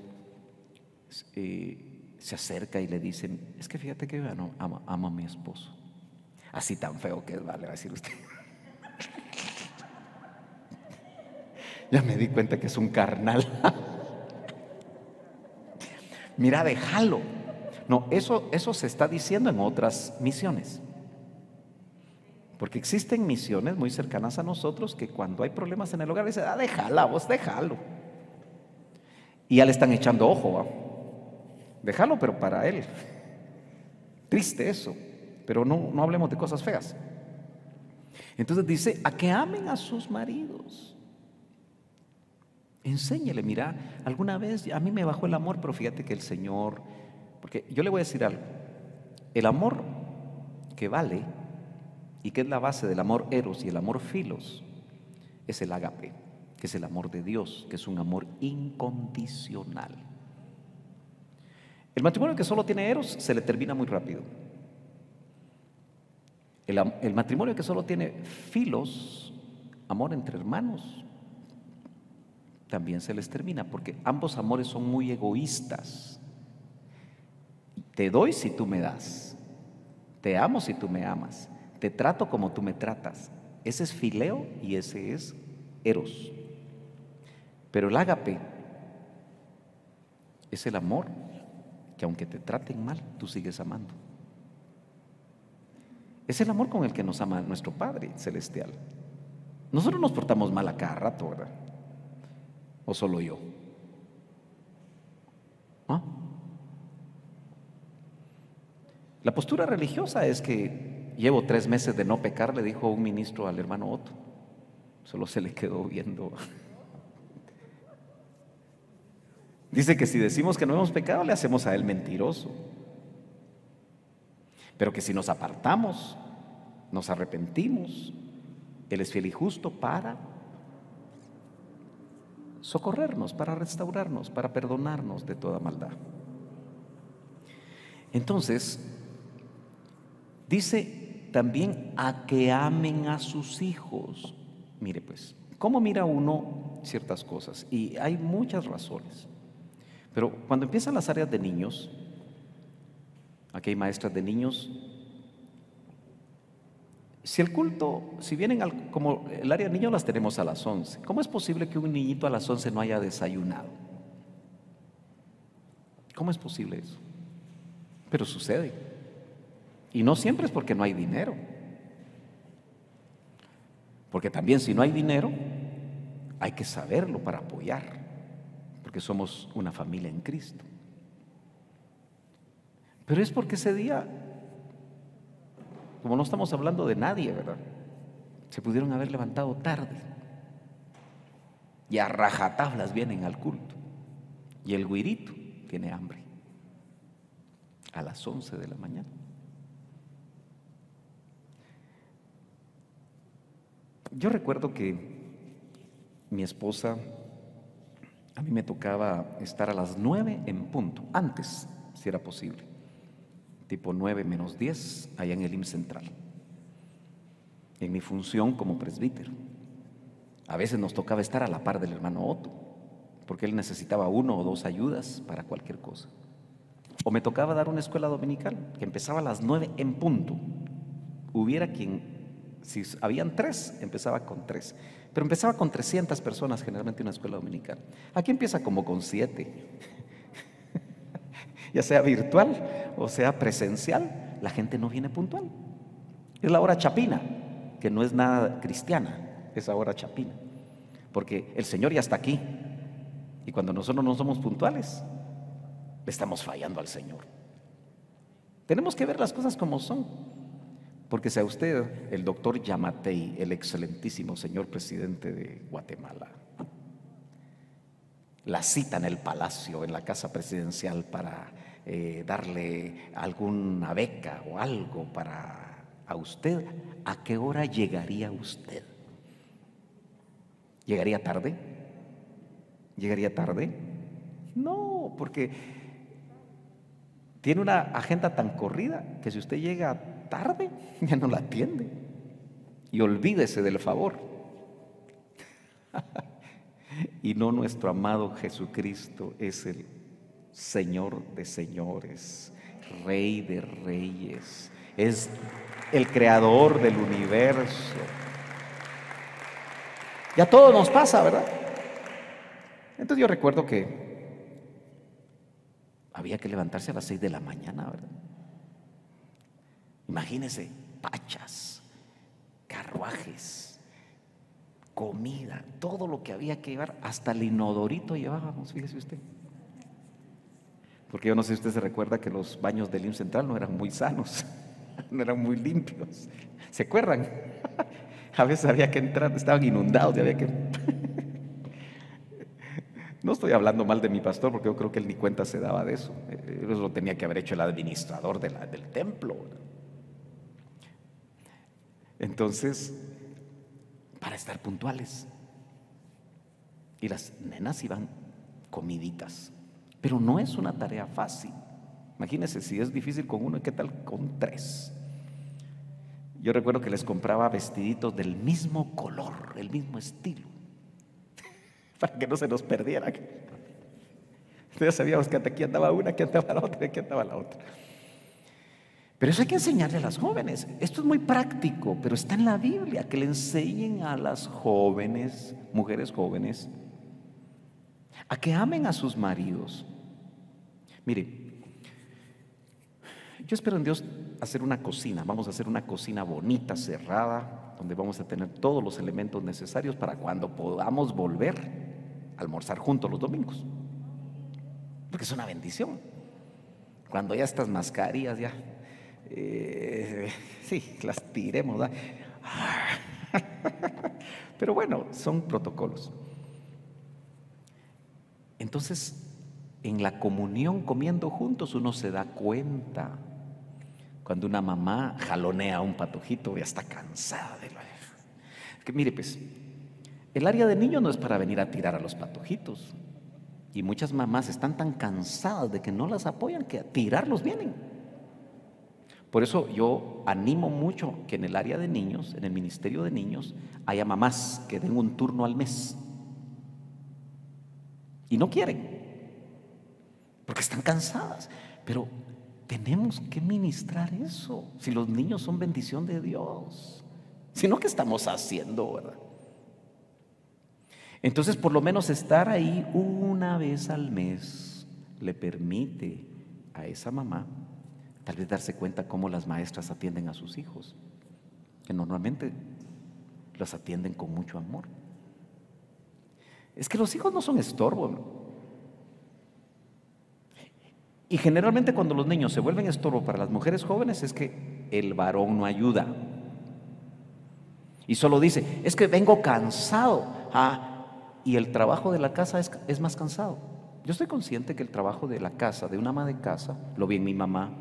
S1: se acerca y le dicen, es que fíjate que yo no amo a mi esposo? Así tan feo que es, vale, va a decir usted. Ya me di cuenta que es un carnal. Mira, déjalo. No, eso se está diciendo en otras misiones. Porque existen misiones muy cercanas a nosotros que cuando hay problemas en el hogar dicen, déjala, vos déjalo. Y ya le están echando ojo, ¿va? Déjalo, pero para él. Triste eso, pero no hablemos de cosas feas. Entonces dice, a que amen a sus maridos. Enséñele, mira, alguna vez a mí me bajó el amor, pero fíjate que el Señor, porque yo le voy a decir algo, el amor que vale y que es la base del amor eros y el amor filos, es el ágape, que es el amor de Dios, que es un amor incondicional. El matrimonio que solo tiene eros se le termina muy rápido. El matrimonio que solo tiene filos, amor entre hermanos, también se les termina, porque ambos amores son muy egoístas. Te doy si tú me das, te amo si tú me amas, te trato como tú me tratas. Ese es fileo y ese es eros. Pero el ágape es el amor que aunque te traten mal, tú sigues amando. Es el amor con el que nos ama nuestro Padre Celestial. Nosotros nos portamos mal a cada rato, ¿verdad? ¿O solo yo? ¿Ah? La postura religiosa es que llevo 3 meses de no pecar, le dijo un ministro al hermano Otto. Solo se le quedó viendo. Dice que si decimos que no hemos pecado, le hacemos a él mentiroso. Pero que si nos apartamos, nos arrepentimos, él es fiel y justo para socorrernos, para restaurarnos, para perdonarnos de toda maldad. Entonces, dice también a que amen a sus hijos. Mire pues, ¿cómo mira uno ciertas cosas? Y hay muchas razones. Pero cuando empiezan las áreas de niños, aquí hay maestras de niños. Si el culto, si vienen como el área de niños las tenemos a las 11, ¿cómo es posible que un niñito a las 11 no haya desayunado? ¿Cómo es posible eso? Pero sucede. Y no siempre es porque no hay dinero. Porque también si no hay dinero, hay que saberlo para apoyar. Porque somos una familia en Cristo. Pero es porque ese día, como no estamos hablando de nadie, ¿verdad? Se pudieron haber levantado tarde. Y a rajatablas vienen al culto. Y el güirito tiene hambre. A las 11 de la mañana. Yo recuerdo que mi esposa, a mí me tocaba estar a las 9 en punto, antes, si era posible, tipo 9 menos 10, allá en el IMSS Central. en mi función como presbítero. A veces nos tocaba estar a la par del hermano Otto, porque él necesitaba 1 o 2 ayudas para cualquier cosa. O me tocaba dar una escuela dominical que empezaba a las 9 en punto. Hubiera quien, si habían 3, empezaba con 3. Pero empezaba con 300 personas generalmente una escuela dominical. Aquí empieza como con 7. Ya sea virtual o sea presencial, la gente no viene puntual. Es la hora chapina, que no es nada cristiana, es hora chapina. Porque el Señor ya está aquí. Y cuando nosotros no somos puntuales, le estamos fallando al Señor. Tenemos que ver las cosas como son. Porque sea usted el doctor Yamatei, el excelentísimo señor presidente de Guatemala, la cita en el palacio, en la casa presidencial para darle alguna beca o algo para a usted, ¿a qué hora llegaría usted? ¿Llegaría tarde? ¿Llegaría tarde? No, porque tiene una agenda tan corrida que si usted llega tarde, ya no la atiende. Y olvídese del favor. Y no, nuestro amado Jesucristo es el Señor de señores, Rey de reyes, es el creador del universo. Ya todo nos pasa, ¿verdad? Entonces yo recuerdo que había que levantarse a las 6 de la mañana, ¿verdad? Imagínense, pachas, carruajes, comida, todo lo que había que llevar, hasta el inodorito llevábamos, fíjese usted. Porque yo no sé si usted se recuerda que los baños del IMSS Central no eran muy sanos, no eran muy limpios. ¿Se acuerdan? A veces había que entrar, estaban inundados y había que... No estoy hablando mal de mi pastor, porque yo creo que él ni cuenta se daba de eso. Eso lo tenía que haber hecho el administrador del templo. Entonces, para estar puntuales. Y las nenas iban comiditas. Pero no es una tarea fácil. Imagínense, si es difícil con 1, ¿qué tal con 3? Yo recuerdo que les compraba vestiditos del mismo color, el mismo estilo, para que no se nos perdieran. Entonces sabíamos que aquí andaba una, aquí andaba la otra, aquí andaba la otra. Pero eso hay que enseñarle a las jóvenes. Esto es muy práctico, pero está en la Biblia, que le enseñen a las jóvenes, mujeres jóvenes, a que amen a sus maridos. Mire, yo espero en Dios hacer una cocina. Vamos a hacer una cocina bonita, cerrada, donde vamos a tener todos los elementos necesarios para cuando podamos volver a almorzar juntos los domingos. Porque es una bendición. Cuando ya estas mascarillas ya, sí, las tiremos, ¿verdad? Pero bueno, son protocolos. Entonces, en la comunión comiendo juntos uno se da cuenta cuando una mamá jalonea a un patojito y está cansada de lo... Que mire, pues, el área de niños no es para venir a tirar a los patojitos. Y muchas mamás están tan cansadas de que no las apoyan que a tirarlos vienen. Por eso yo animo mucho que en el área de niños, en el ministerio de niños, haya mamás que den un turno al mes. Y no quieren, porque están cansadas. Pero tenemos que ministrar eso. Si los niños son bendición de Dios, si no, ¿qué estamos haciendo, verdad? Entonces, por lo menos estar ahí una vez al mes le permite a esa mamá tal vez darse cuenta cómo las maestras atienden a sus hijos, que normalmente los atienden con mucho amor. Es que los hijos no son estorbo, ¿no? Y generalmente cuando los niños se vuelven estorbo para las mujeres jóvenes es que el varón no ayuda. Y solo dice, es que vengo cansado. Y el trabajo de la casa es más cansado. Yo estoy consciente que el trabajo de la casa, de una ama de casa, lo vi en mi mamá,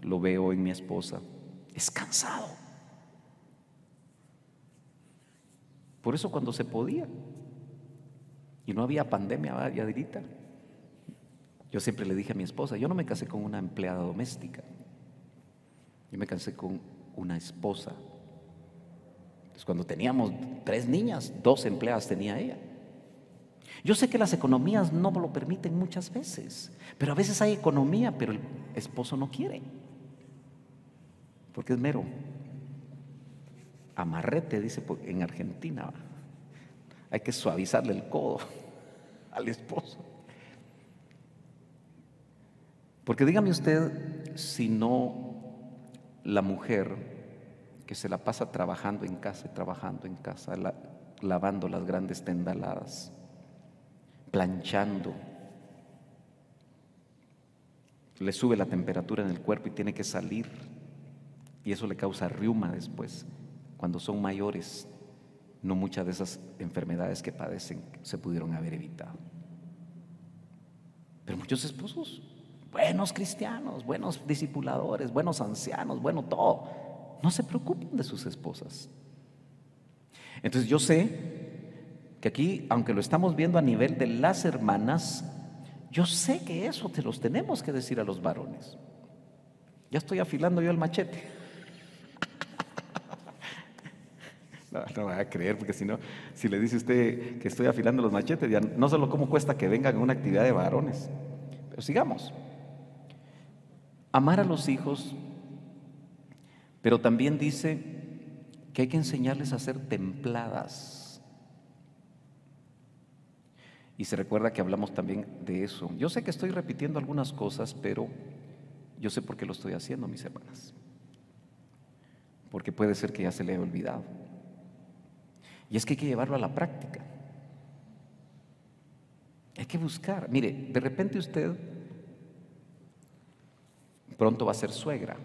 S1: lo veo en mi esposa, es cansado. Por eso cuando se podía y no había pandemia, ya dirita, yo siempre le dije a mi esposa, yo no me casé con una empleada doméstica, yo me casé con una esposa Entonces, cuando teníamos 3 niñas, 2 empleadas tenía ella. Yo sé que las economías no lo permiten muchas veces, pero a veces hay economía, pero el esposo no quiere, porque es mero amarrete, dice en Argentina. Hay que suavizarle el codo al esposo. Porque dígame usted, si no, la mujer que se la pasa trabajando en casa, lavando las grandes tendaladas, planchando, le sube la temperatura en el cuerpo y tiene que salir, y eso le causa reuma después. Cuando son mayores, no muchas de esas enfermedades que padecen se pudieron haber evitado. Pero muchos esposos, buenos cristianos, buenos discipuladores, buenos ancianos, bueno todo, no se preocupan de sus esposas. Entonces yo sé que aquí, aunque lo estamos viendo a nivel de las hermanas, yo sé que eso te los tenemos que decir a los varones. Ya estoy afilando yo el machete. No va a creer, porque si no, si le dice usted que estoy afilando los machetes, ya no solo cómo cuesta que vengan a una actividad de varones. Pero sigamos. Amar a los hijos, pero también dice que hay que enseñarles a ser templadas. Y se recuerda que hablamos también de eso. Yo sé que estoy repitiendo algunas cosas, pero yo sé por qué lo estoy haciendo, mis hermanas. Porque puede ser que ya se le haya olvidado. Y es que hay que llevarlo a la práctica. Hay que buscar. Mire, de repente usted pronto va a ser suegra.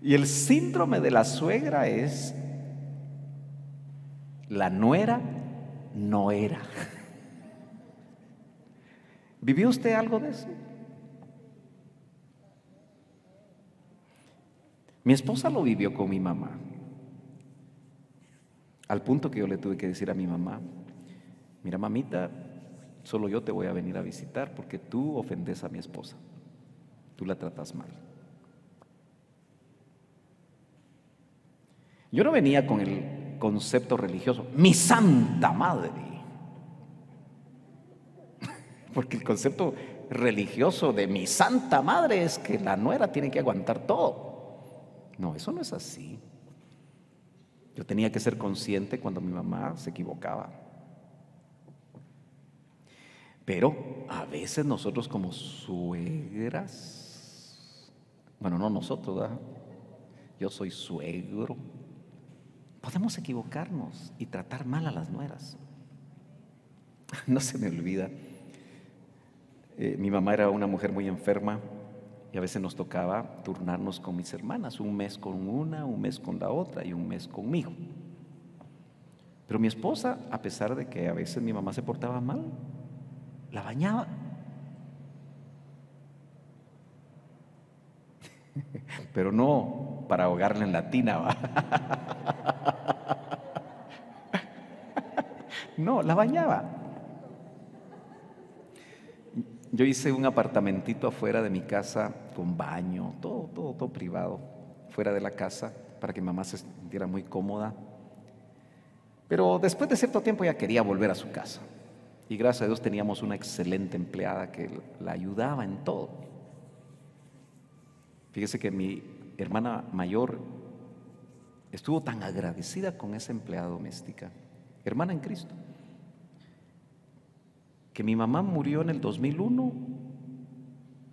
S1: Y el síndrome de la suegra es: la nuera no era. ¿Vivió usted algo de eso? Mi esposa lo vivió con mi mamá, al punto que yo le tuve que decir a mi mamá: mira, mamita, solo yo te voy a venir a visitar porque tú ofendes a mi esposa, tú la tratas mal. Yo no venía con el concepto religioso, mi santa madre, porque el concepto religioso de mi santa madre es que la nuera tiene que aguantar todo. No, eso no es así. Yo tenía que ser consciente cuando mi mamá se equivocaba. Pero a veces nosotros como suegras, bueno, no nosotros, ¿verdad? Yo soy suegro, podemos equivocarnos y tratar mal a las nueras. No se me olvida, mi mamá era una mujer muy enferma y a veces nos tocaba turnarnos con mis hermanas, un mes con una, un mes con la otra y un mes conmigo. Pero mi esposa, a pesar de que a veces mi mamá se portaba mal, la bañaba. Pero no para ahogarla en la tina, ¿va? No, la bañaba. Yo hice un apartamentito afuera de mi casa con baño, todo privado, fuera de la casa, para que mi mamá se sintiera muy cómoda. Pero después de cierto tiempo ya quería volver a su casa. Y gracias a Dios teníamos una excelente empleada que la ayudaba en todo. Fíjese que mi hermana mayor estuvo tan agradecida con esa empleada doméstica, hermana en Cristo, que mi mamá murió en el 2001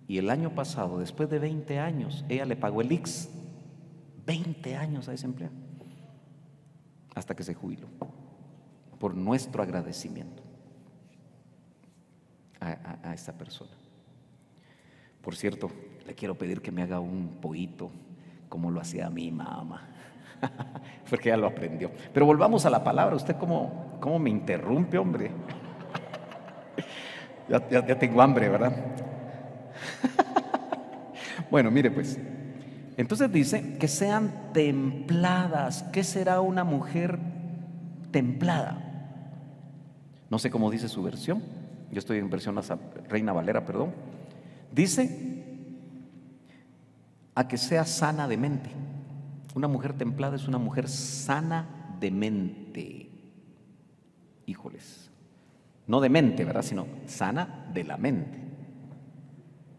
S1: y el año pasado, después de 20 años, ella le pagó el IX, 20 años a ese empleado, hasta que se jubiló, por nuestro agradecimiento a esta persona. Por cierto, le quiero pedir que me haga un pollito como lo hacía mi mamá, porque ella lo aprendió. Pero volvamos a la palabra. Usted cómo me interrumpe, hombre. Ya tengo hambre, ¿verdad? Bueno, mire pues. Entonces dice que sean templadas. ¿Qué será una mujer templada? No sé cómo dice su versión. Yo estoy en versión Reina Valera, perdón, dice a que sea sana de mente. Una mujer templada es una mujer sana de mente. Híjoles, no de mente, ¿verdad? Sino sana de la mente.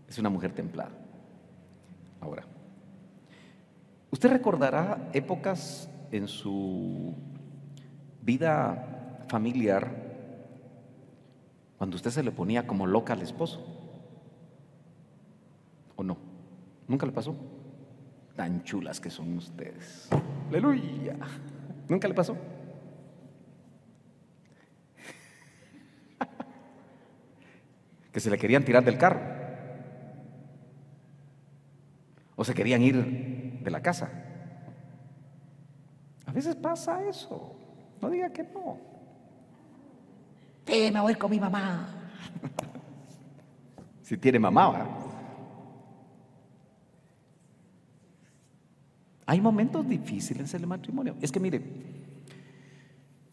S1: Es una mujer templada. Ahora, usted recordará épocas en su vida familiar cuando usted se le ponía como loca al esposo, ¿o no? ¿Nunca le pasó? Tan chulas que son ustedes. Aleluya. ¿Nunca le pasó? Que se le querían tirar del carro, o se querían ir de la casa. A veces pasa eso. No diga que no. Me voy con mi mamá. Si tiene mamá, ¿verdad? Hay momentos difíciles en el matrimonio. Es que mire,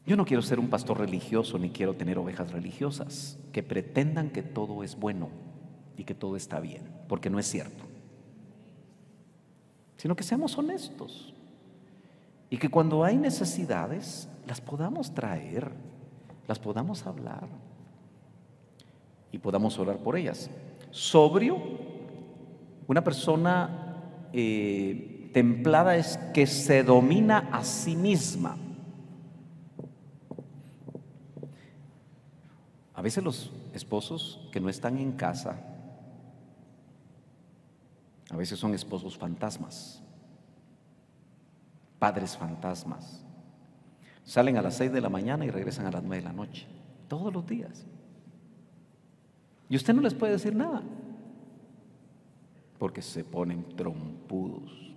S1: yo no quiero ser un pastor religioso ni quiero tener ovejas religiosas que pretendan que todo es bueno y que todo está bien, porque no es cierto. Sino que seamos honestos y que cuando hay necesidades las podamos traer, las podamos hablar y podamos orar por ellas. Sobrio, una persona templada es que se domina a sí misma. A veces los esposos que no están en casa, a veces son esposos fantasmas, padres fantasmas. Salen a las 6 de la mañana y regresan a las 9 de la noche, todos los días. Y usted no les puede decir nada, porque se ponen trompudos.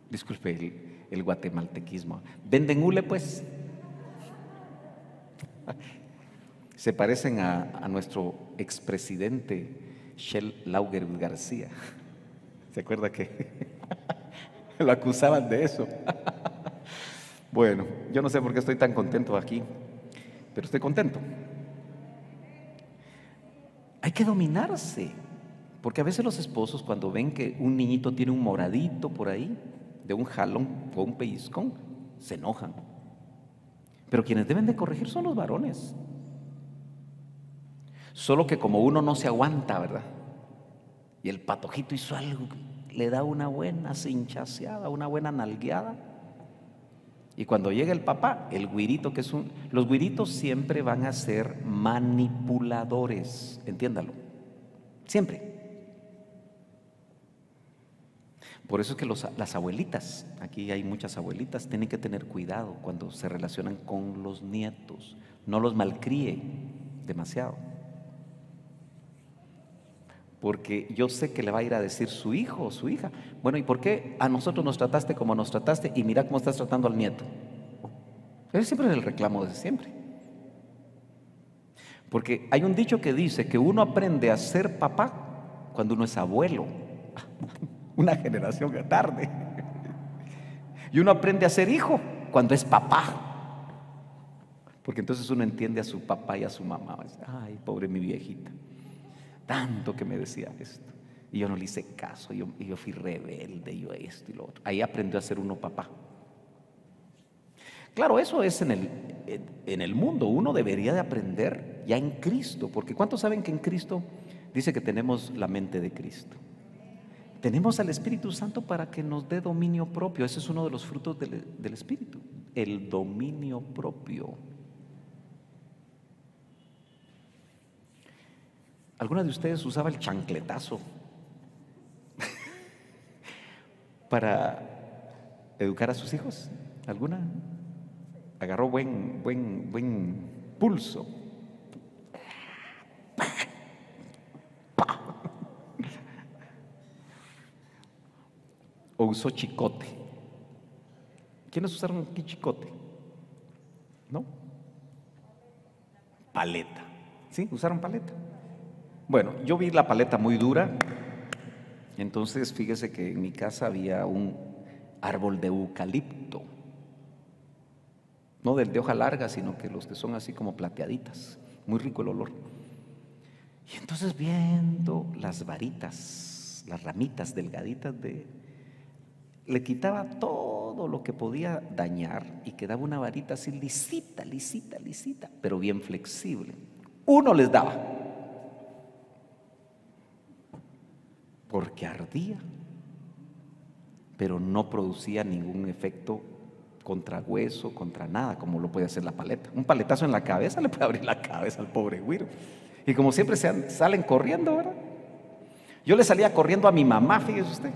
S1: Disculpe el guatemaltequismo. Venden hule, pues. Se parecen a nuestro expresidente Shell Lauger García. ¿Se acuerda que lo acusaban de eso? Bueno, yo no sé por qué estoy tan contento aquí, pero estoy contento. Hay que dominarse, porque a veces los esposos cuando ven que un niñito tiene un moradito por ahí, de un jalón o un pellizcón, se enojan. Pero quienes deben de corregir son los varones. Solo que como uno no se aguanta, ¿verdad? Y el patojito hizo algo, le da una buena cinchaseada, una buena nalgueada. Y cuando llega el papá, el güirito que es un... Los güiritos siempre van a ser manipuladores, entiéndalo, siempre. Por eso es que las abuelitas, aquí hay muchas abuelitas, tienen que tener cuidado cuando se relacionan con los nietos, no los malcríe demasiado. Porque yo sé que le va a ir a decir su hijo o su hija, bueno, ¿y por qué a nosotros nos trataste como nos trataste y mira cómo estás tratando al nieto? Ese siempre es el reclamo de siempre. Porque hay un dicho que dice que uno aprende a ser papá cuando uno es abuelo, una generación tarde. Y uno aprende a ser hijo cuando es papá, porque entonces uno entiende a su papá y a su mamá. Ay, pobre mi viejita, tanto que me decía esto y yo no le hice caso, y yo fui rebelde, yo esto y lo otro. Ahí aprendió a ser uno papá. Claro, eso es en el mundo. Uno debería de aprender ya en Cristo, porque ¿cuántos saben que en Cristo dice que tenemos la mente de Cristo? Tenemos al Espíritu Santo para que nos dé dominio propio. Ese es uno de los frutos del Espíritu, el dominio propio. ¿Alguna de ustedes usaba el chancletazo para educar a sus hijos? ¿Alguna? Agarró buen pulso. ¿O usó chicote? ¿Quiénes usaron aquí chicote? ¿No? Paleta. ¿Sí? ¿Usaron paleta? Bueno, yo vi la paleta muy dura. Entonces fíjese que en mi casa había un árbol de eucalipto. No del de hoja larga, sino que los que son así como plateaditas. Muy rico el olor. Y entonces viendo las varitas, las ramitas delgaditas le quitaba todo lo que podía dañar y quedaba una varita así lisita, lisita, lisita, pero bien flexible. Uno les daba, porque ardía, pero no producía ningún efecto contra hueso, contra nada, como lo puede hacer la paleta. Un paletazo en la cabeza le puede abrir la cabeza al pobre güiro. Y como siempre salen corriendo, ¿verdad? Yo le salía corriendo a mi mamá, fíjese usted.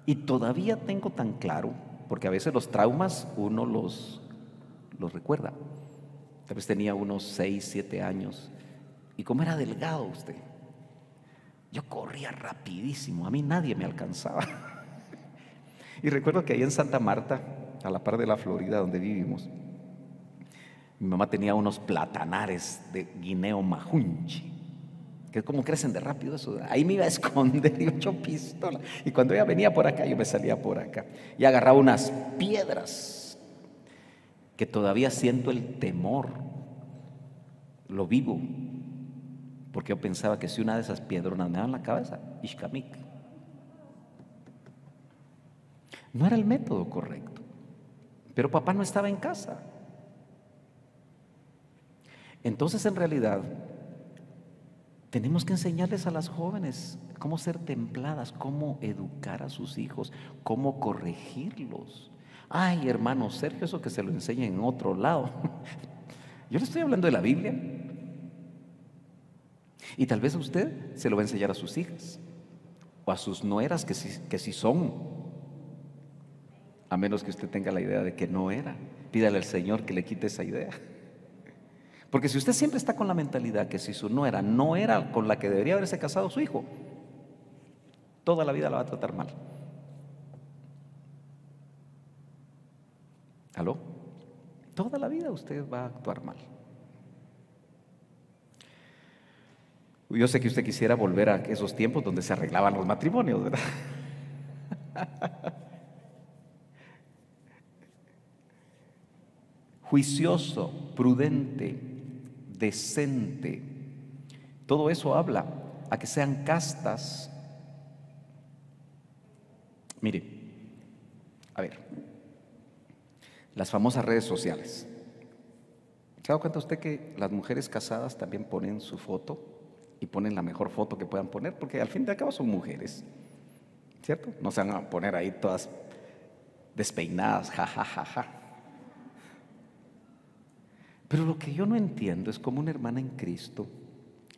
S1: Y todavía tengo tan claro, porque a veces los traumas uno los recuerda. Tal vez tenía unos 6, 7 años. Y como era delgado usted, yo corría rapidísimo, a mí nadie me alcanzaba. Y recuerdo que ahí en Santa Marta, a la par de la Florida donde vivimos, mi mamá tenía unos platanares de guineo majunchi, que como crecen de rápido eso. Ahí me iba a esconder y ocho pistolas. Y cuando ella venía por acá, yo me salía por acá. Y agarraba unas piedras que todavía siento el temor, lo vivo, porque yo pensaba que si una de esas piedronas me daba en la cabeza, ishkamik. No era el método correcto, pero papá no estaba en casa. Entonces, en realidad, tenemos que enseñarles a las jóvenes cómo ser templadas, cómo educar a sus hijos, cómo corregirlos. Ay, hermano Sergio, eso que se lo enseña en otro lado. Yo le estoy hablando de la Biblia. Y tal vez a usted se lo va a enseñar a sus hijas o a sus nueras que sí son, a menos que usted tenga la idea de que no era. Pídale al Señor que le quite esa idea. Porque si usted siempre está con la mentalidad que si su nuera no era con la que debería haberse casado su hijo, toda la vida la va a tratar mal. ¿Aló? Toda la vida usted va a actuar mal. Yo sé que usted quisiera volver a esos tiempos donde se arreglaban los matrimonios, ¿verdad? Juicioso, prudente, decente. Todo eso habla a que sean castas. Mire, a ver, las famosas redes sociales. ¿Se ha dado cuenta usted que las mujeres casadas también ponen su foto y ponen la mejor foto que puedan poner? Porque al fin y al cabo son mujeres, ¿cierto? No se van a poner ahí todas despeinadas, ja, ja, ja, ja. Pero lo que yo no entiendo es cómo una hermana en Cristo,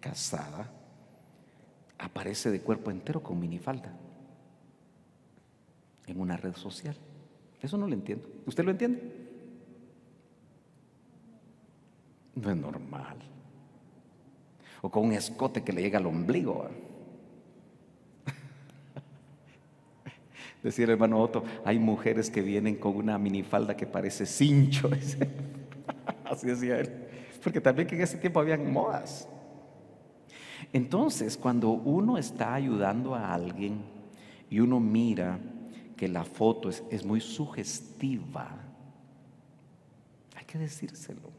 S1: casada, aparece de cuerpo entero con minifalda en una red social. Eso no lo entiendo. ¿Usted lo entiende? No es normal. O con un escote que le llega al ombligo. Decía el hermano Otto, hay mujeres que vienen con una minifalda que parece cincho. Así decía él. Porque también que en ese tiempo habían modas. Entonces, cuando uno está ayudando a alguien y uno mira que la foto es muy sugestiva, hay que decírselo.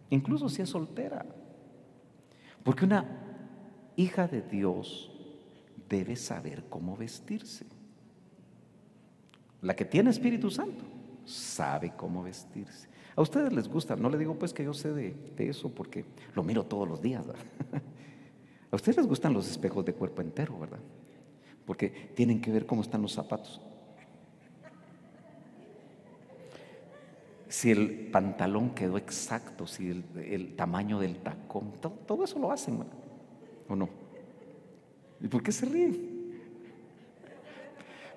S1: Incluso si es soltera. Porque una hija de Dios debe saber cómo vestirse. La que tiene Espíritu Santo sabe cómo vestirse. A ustedes les gusta, no le digo pues que yo sé de eso porque lo miro todos los días, ¿verdad? A ustedes les gustan los espejos de cuerpo entero, ¿verdad? Porque tienen que ver cómo están los zapatos. Si el pantalón quedó exacto, si el tamaño del tacón, todo eso lo hacen, ¿verdad? ¿O no? ¿Y por qué se ríen?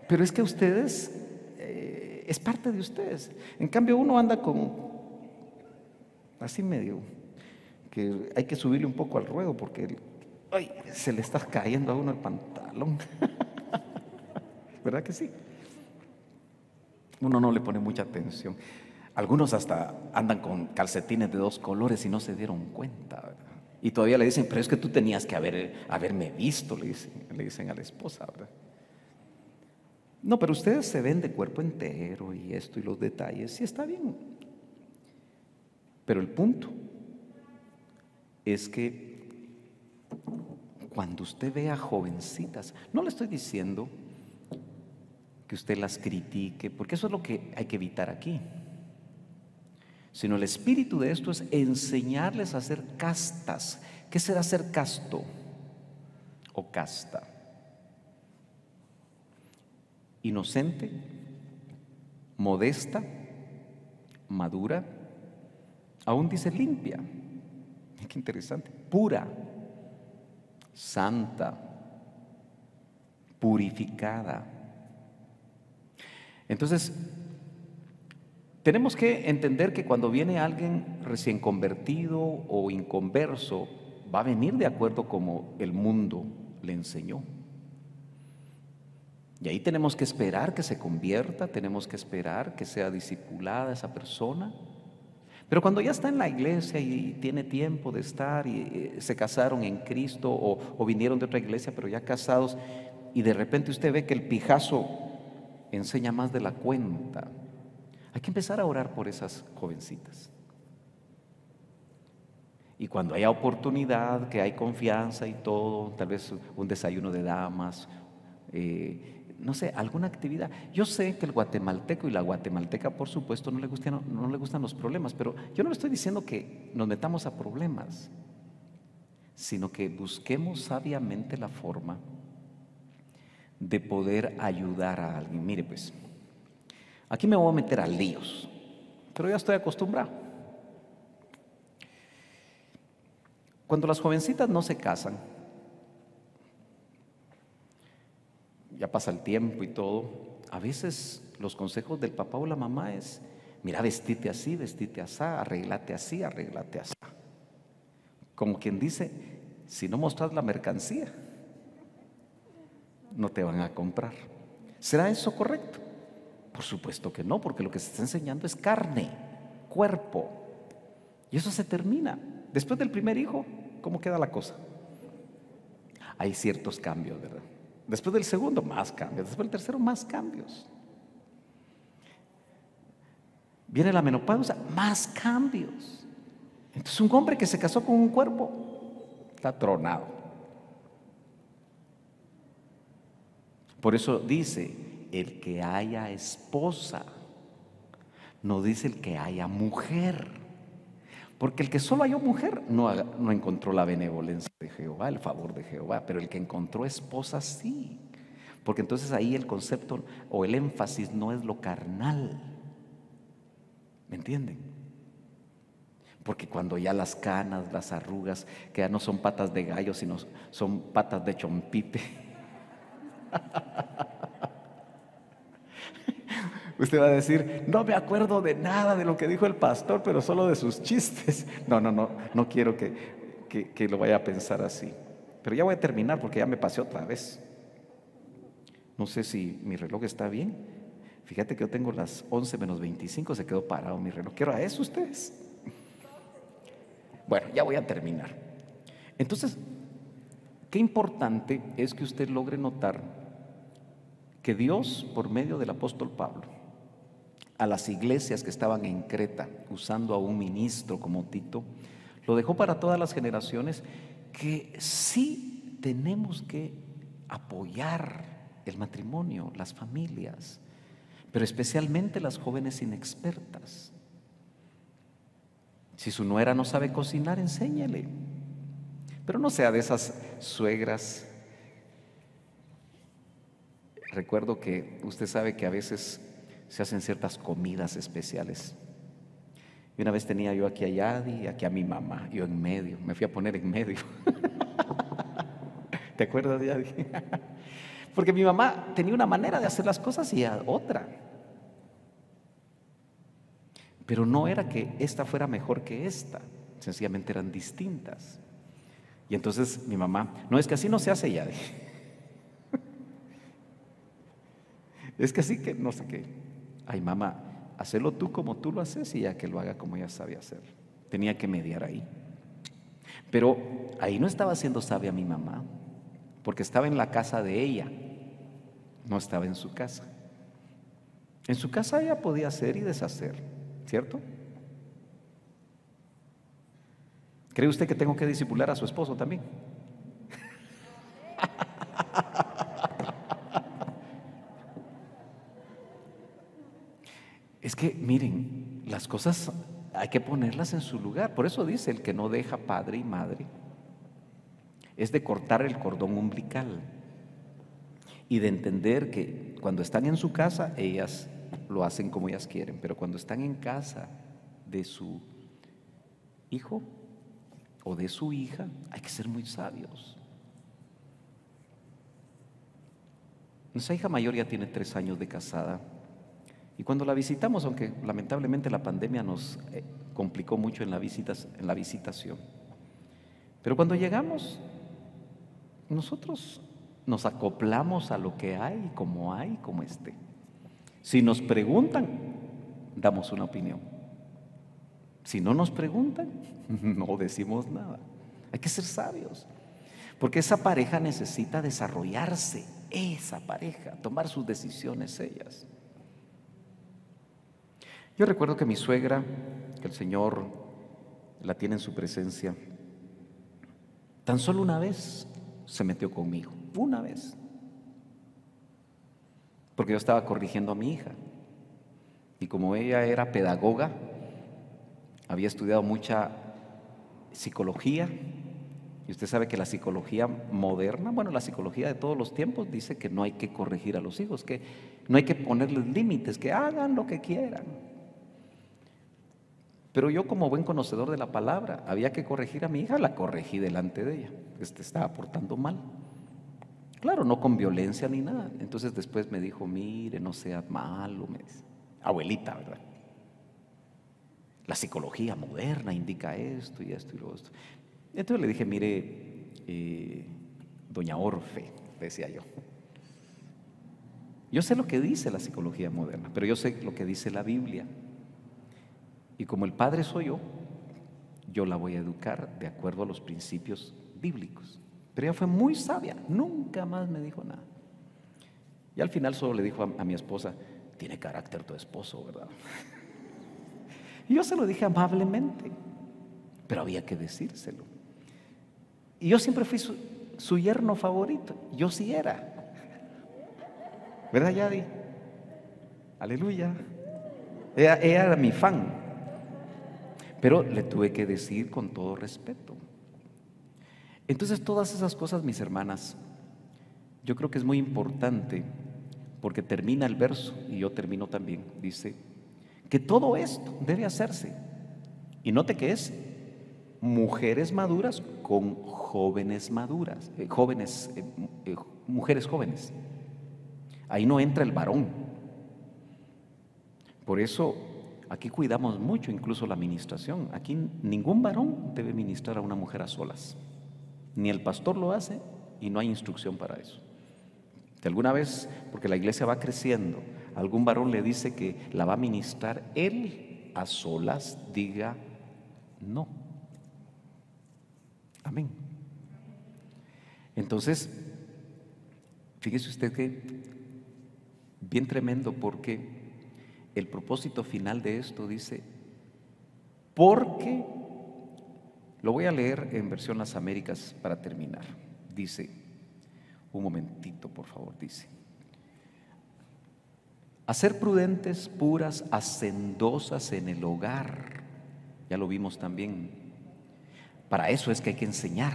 S1: Pero es que ustedes, es parte de ustedes. En cambio uno anda con así medio, que hay que subirle un poco al ruedo porque se le está cayendo a uno el pantalón. ¿Verdad que sí? Uno no le pone mucha atención. Algunos hasta andan con calcetines de 2 colores y no se dieron cuenta, ¿verdad? Y todavía le dicen, pero es que tú tenías que haberme visto, le dicen a la esposa, ¿verdad? No, pero ustedes se ven de cuerpo entero y esto y los detalles, sí está bien. Pero el punto es que cuando usted vea jovencitas, no le estoy diciendo que usted las critique, porque eso es lo que hay que evitar aquí, sino el espíritu de esto es enseñarles a ser castas. ¿Qué será ser casto o casta? Inocente, modesta, madura, aún dice limpia. Qué interesante. Pura, santa, purificada. Entonces, tenemos que entender que cuando viene alguien recién convertido o inconverso, va a venir de acuerdo como el mundo le enseñó. Y ahí tenemos que esperar que se convierta, tenemos que esperar que sea discipulada esa persona. Pero cuando ya está en la iglesia y tiene tiempo de estar y se casaron en Cristo o vinieron de otra iglesia pero ya casados, y de repente usted ve que el pijazo enseña más de la cuenta, hay que empezar a orar por esas jovencitas. Y cuando haya oportunidad, que hay confianza y todo, tal vez un desayuno de damas, no sé, alguna actividad. Yo sé que el guatemalteco y la guatemalteca, por supuesto, no le gustan los problemas, pero yo no le estoy diciendo que nos metamos a problemas, sino que busquemos sabiamente la forma de poder ayudar a alguien. Mire pues, aquí me voy a meter a líos, pero ya estoy acostumbrado. Cuando las jovencitas no se casan, ya pasa el tiempo y todo, a veces los consejos del papá o la mamá es: mira, vestite así, arréglate así, arréglate así. Como quien dice, si no mostras la mercancía, no te van a comprar. ¿Será eso correcto? Por supuesto que no, porque lo que se está enseñando es carne, cuerpo, y eso se termina. Después del primer hijo, ¿cómo queda la cosa? Hay ciertos cambios, ¿verdad? Después del segundo, más cambios. Después del tercero, más cambios. Viene la menopausa, más cambios. Entonces, un hombre que se casó con un cuerpo está tronado. Por eso dice: el que haya esposa, no dice el que haya mujer. Porque el que solo halló mujer no encontró la benevolencia de Jehová, el favor de Jehová, pero el que encontró esposa sí. Porque entonces ahí el concepto o el énfasis no es lo carnal. ¿Me entienden? Porque cuando ya las canas, las arrugas, que ya no son patas de gallo, sino son patas de chompipe. Usted va a decir: no me acuerdo de nada de lo que dijo el pastor, pero solo de sus chistes. No quiero que lo vaya a pensar así. Pero ya voy a terminar porque ya me pasé otra vez. No sé si mi reloj está bien. Fíjate que yo tengo las 11 menos 25, se quedó parado mi reloj. ¿Qué hora es ustedes? Bueno, ya voy a terminar. Entonces, qué importante es que usted logre notar que Dios, por medio del apóstol Pablo, a las iglesias que estaban en Creta, usando a un ministro como Tito, lo dejó para todas las generaciones, que sí tenemos que apoyar el matrimonio, las familias, pero especialmente las jóvenes inexpertas. Si su nuera no sabe cocinar, enséñele, pero no sea de esas suegras. Recuerdo que usted sabe que a veces se hacen ciertas comidas especiales. Y una vez tenía yo aquí a Yadi y aquí a mi mamá, yo en medio, me fui a poner en medio. ¿Te acuerdas, Yadi? Porque mi mamá tenía una manera de hacer las cosas y otra. Pero no era que esta fuera mejor que esta, sencillamente eran distintas. Y entonces mi mamá: no, es que así no se hace, Yadi. Es que así que no sé qué. Ay, mamá, hacelo tú como tú lo haces y ya que lo haga como ella sabe hacer. Tenía que mediar ahí. Pero ahí no estaba siendo sabia mi mamá, porque estaba en la casa de ella, no estaba en su casa. En su casa ella podía hacer y deshacer, ¿cierto? ¿Cree usted que tengo que discipular a su esposo también? Es que, miren, las cosas hay que ponerlas en su lugar. Por eso dice, el que no deja padre y madre, es de cortar el cordón umbilical y de entender que cuando están en su casa, ellas lo hacen como ellas quieren, pero cuando están en casa de su hijo o de su hija, hay que ser muy sabios. Nuestra hija mayor ya tiene 3 años de casada y cuando la visitamos, aunque lamentablemente la pandemia nos complicó mucho en la visitación, pero cuando llegamos, nosotros nos acoplamos a lo que hay, como esté. Si nos preguntan, damos una opinión. Si no nos preguntan, no decimos nada. Hay que ser sabios, porque esa pareja necesita desarrollarse, esa pareja, tomar sus decisiones ellas. Yo recuerdo que mi suegra, que el Señor la tiene en su presencia, tan solo una vez se metió conmigo, una vez, porque yo estaba corrigiendo a mi hija y como ella era pedagoga, había estudiado mucha psicología y usted sabe que la psicología moderna, bueno, la psicología de todos los tiempos dice que no hay que corregir a los hijos, que no hay que ponerles límites, que hagan lo que quieran. Pero yo, como buen conocedor de la palabra, había que corregir a mi hija, la corregí delante de ella, que se estaba portando mal. Claro, no con violencia ni nada. Entonces después me dijo, mire, no sea malo, me dice, abuelita, ¿verdad? La psicología moderna indica esto y esto y lo otro. Entonces le dije, mire, doña Orfe, decía yo sé lo que dice la psicología moderna, pero yo sé lo que dice la Biblia. Y como el padre soy yo la voy a educar de acuerdo a los principios bíblicos. Pero ella fue muy sabia, nunca más me dijo nada. Y al final solo le dijo a mi esposa, tiene carácter tu esposo, ¿verdad? Y yo se lo dije amablemente, pero había que decírselo. Y yo siempre fui su yerno favorito, yo sí era. ¿Verdad, Yadi? Aleluya. Ella era mi fan. Pero le tuve que decir con todo respeto. Entonces, todas esas cosas, mis hermanas, yo creo que es muy importante, porque termina el verso, y yo termino también, dice, que todo esto debe hacerse. Y note que es mujeres maduras con jóvenes maduras, mujeres jóvenes. Ahí no entra el varón. Por eso aquí cuidamos mucho incluso la ministración. Aquí ningún varón debe ministrar a una mujer a solas. Ni el pastor lo hace y no hay instrucción para eso. De alguna vez, porque la iglesia va creciendo, algún varón le dice que la va a ministrar él a solas, diga no. Amén. Entonces, fíjese usted que bien tremendo, porque el propósito final de esto dice, porque, lo voy a leer en versión Las Américas para terminar, dice, un momentito por favor, dice, a ser prudentes, puras, hacendosas en el hogar, ya lo vimos también, para eso es que hay que enseñar,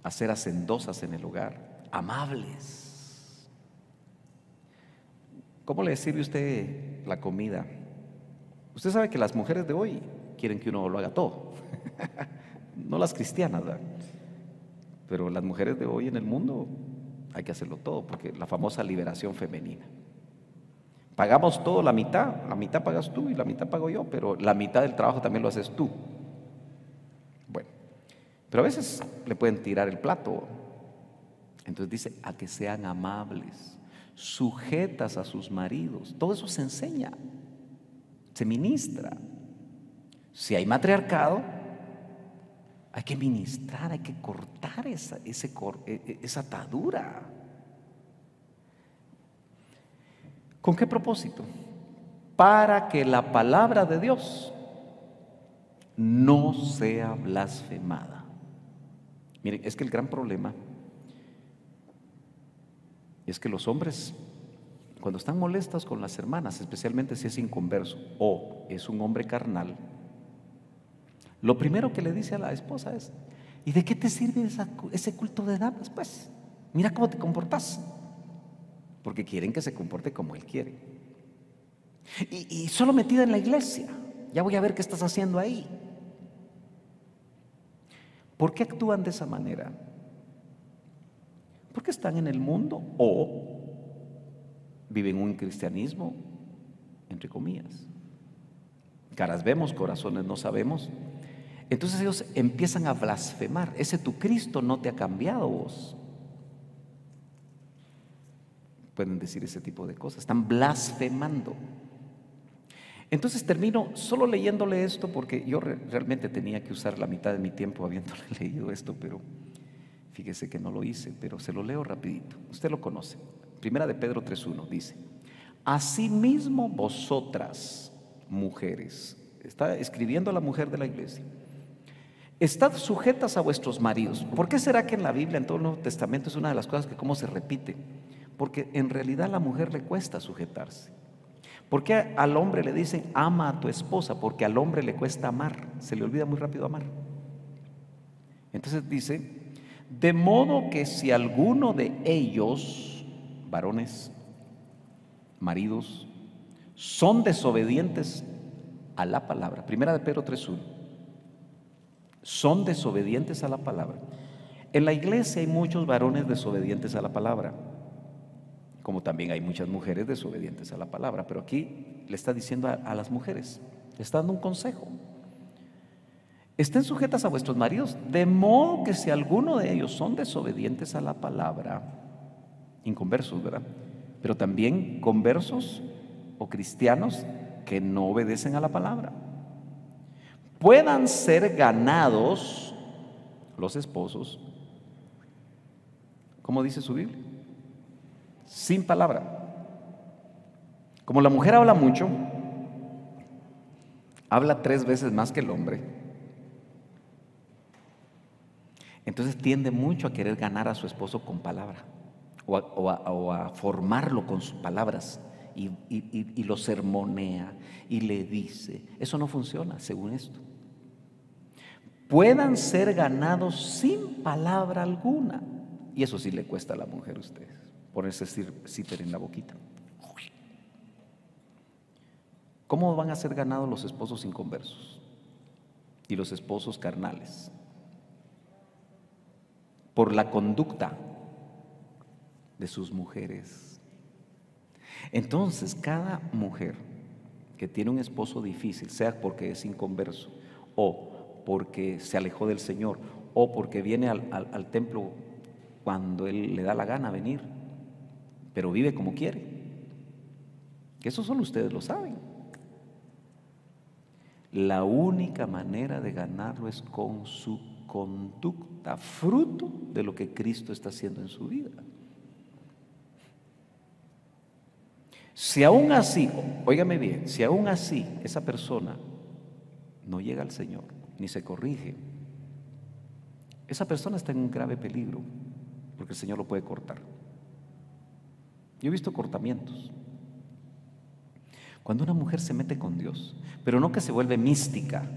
S1: a ser hacendosas en el hogar, amables. ¿Cómo le sirve usted la comida? Usted sabe que las mujeres de hoy quieren que uno lo haga todo. No las cristianas, ¿verdad? Pero las mujeres de hoy en el mundo hay que hacerlo todo, porque la famosa liberación femenina. Pagamos todo, la mitad pagas tú y la mitad pago yo, pero la mitad del trabajo también lo haces tú. Bueno, pero a veces le pueden tirar el plato. Entonces dice, a que sean amables, sujetas a sus maridos. Todo eso se enseña, se ministra. Si hay matriarcado, hay que ministrar, hay que cortar esa atadura. ¿Con qué propósito? Para que la palabra de Dios no sea blasfemada. Miren, es que el gran problema es que los hombres cuando están molestas con las hermanas, especialmente si es inconverso o es un hombre carnal, lo primero que le dice a la esposa es: ¿y de qué te sirve ese culto de damas? Pues mira cómo te comportas, porque quieren que se comporte como él quiere. Y solo metida en la iglesia, ya voy a ver qué estás haciendo ahí. ¿Por qué actúan de esa manera? Porque están en el mundo o viven un cristianismo, entre comillas. Caras vemos, corazones no sabemos. Entonces ellos empiezan a blasfemar. Ese tu Cristo no te ha cambiado vos. Pueden decir ese tipo de cosas. Están blasfemando. Entonces termino solo leyéndole esto, porque yo realmente tenía que usar la mitad de mi tiempo habiéndole leído esto, pero fíjese que no lo hice, pero se lo leo rapidito. Usted lo conoce. Primera de Pedro 3:1 dice: asimismo vosotras, mujeres, está escribiendo a la mujer de la iglesia, estad sujetas a vuestros maridos. ¿Por qué será que en la Biblia, en todo el Nuevo Testamento, es una de las cosas que cómo se repite? Porque en realidad a la mujer le cuesta sujetarse. ¿Por qué al hombre le dicen ama a tu esposa? Porque al hombre le cuesta amar, se le olvida muy rápido amar. Entonces dice: de modo que si alguno de ellos, varones, maridos, son desobedientes a la palabra, primera de Pedro 3:1, son desobedientes a la palabra. En la iglesia hay muchos varones desobedientes a la palabra, como también hay muchas mujeres desobedientes a la palabra, pero aquí le está diciendo a las mujeres, le está dando un consejo: estén sujetas a vuestros maridos, de modo que si alguno de ellos son desobedientes a la palabra, inconversos, ¿verdad? Pero también conversos o cristianos que no obedecen a la palabra, puedan ser ganados los esposos, ¿cómo dice su Biblia? Sin palabra. Como la mujer habla mucho, habla 3 veces más que el hombre, entonces tiende mucho a querer ganar a su esposo con palabra o a formarlo con sus palabras y lo sermonea y le dice. Eso no funciona según esto. Puedan ser ganados sin palabra alguna, y eso sí le cuesta a la mujer a ustedes, ponerse zipper en la boquita. ¿Cómo van a ser ganados los esposos inconversos y los esposos carnales? Por la conducta de sus mujeres. Entonces, cada mujer que tiene un esposo difícil, sea porque es inconverso o porque se alejó del Señor o porque viene al templo cuando Él le da la gana venir, pero vive como quiere, que eso solo ustedes lo saben. La única manera de ganarlo es con su conducta, fruto de lo que Cristo está haciendo en su vida. Si aún así, óigame bien, si aún así esa persona no llega al Señor ni se corrige, esa persona está en un grave peligro, porque el Señor lo puede cortar. Yo he visto cortamientos. Cuando una mujer se mete con Dios, pero no que se vuelve mística,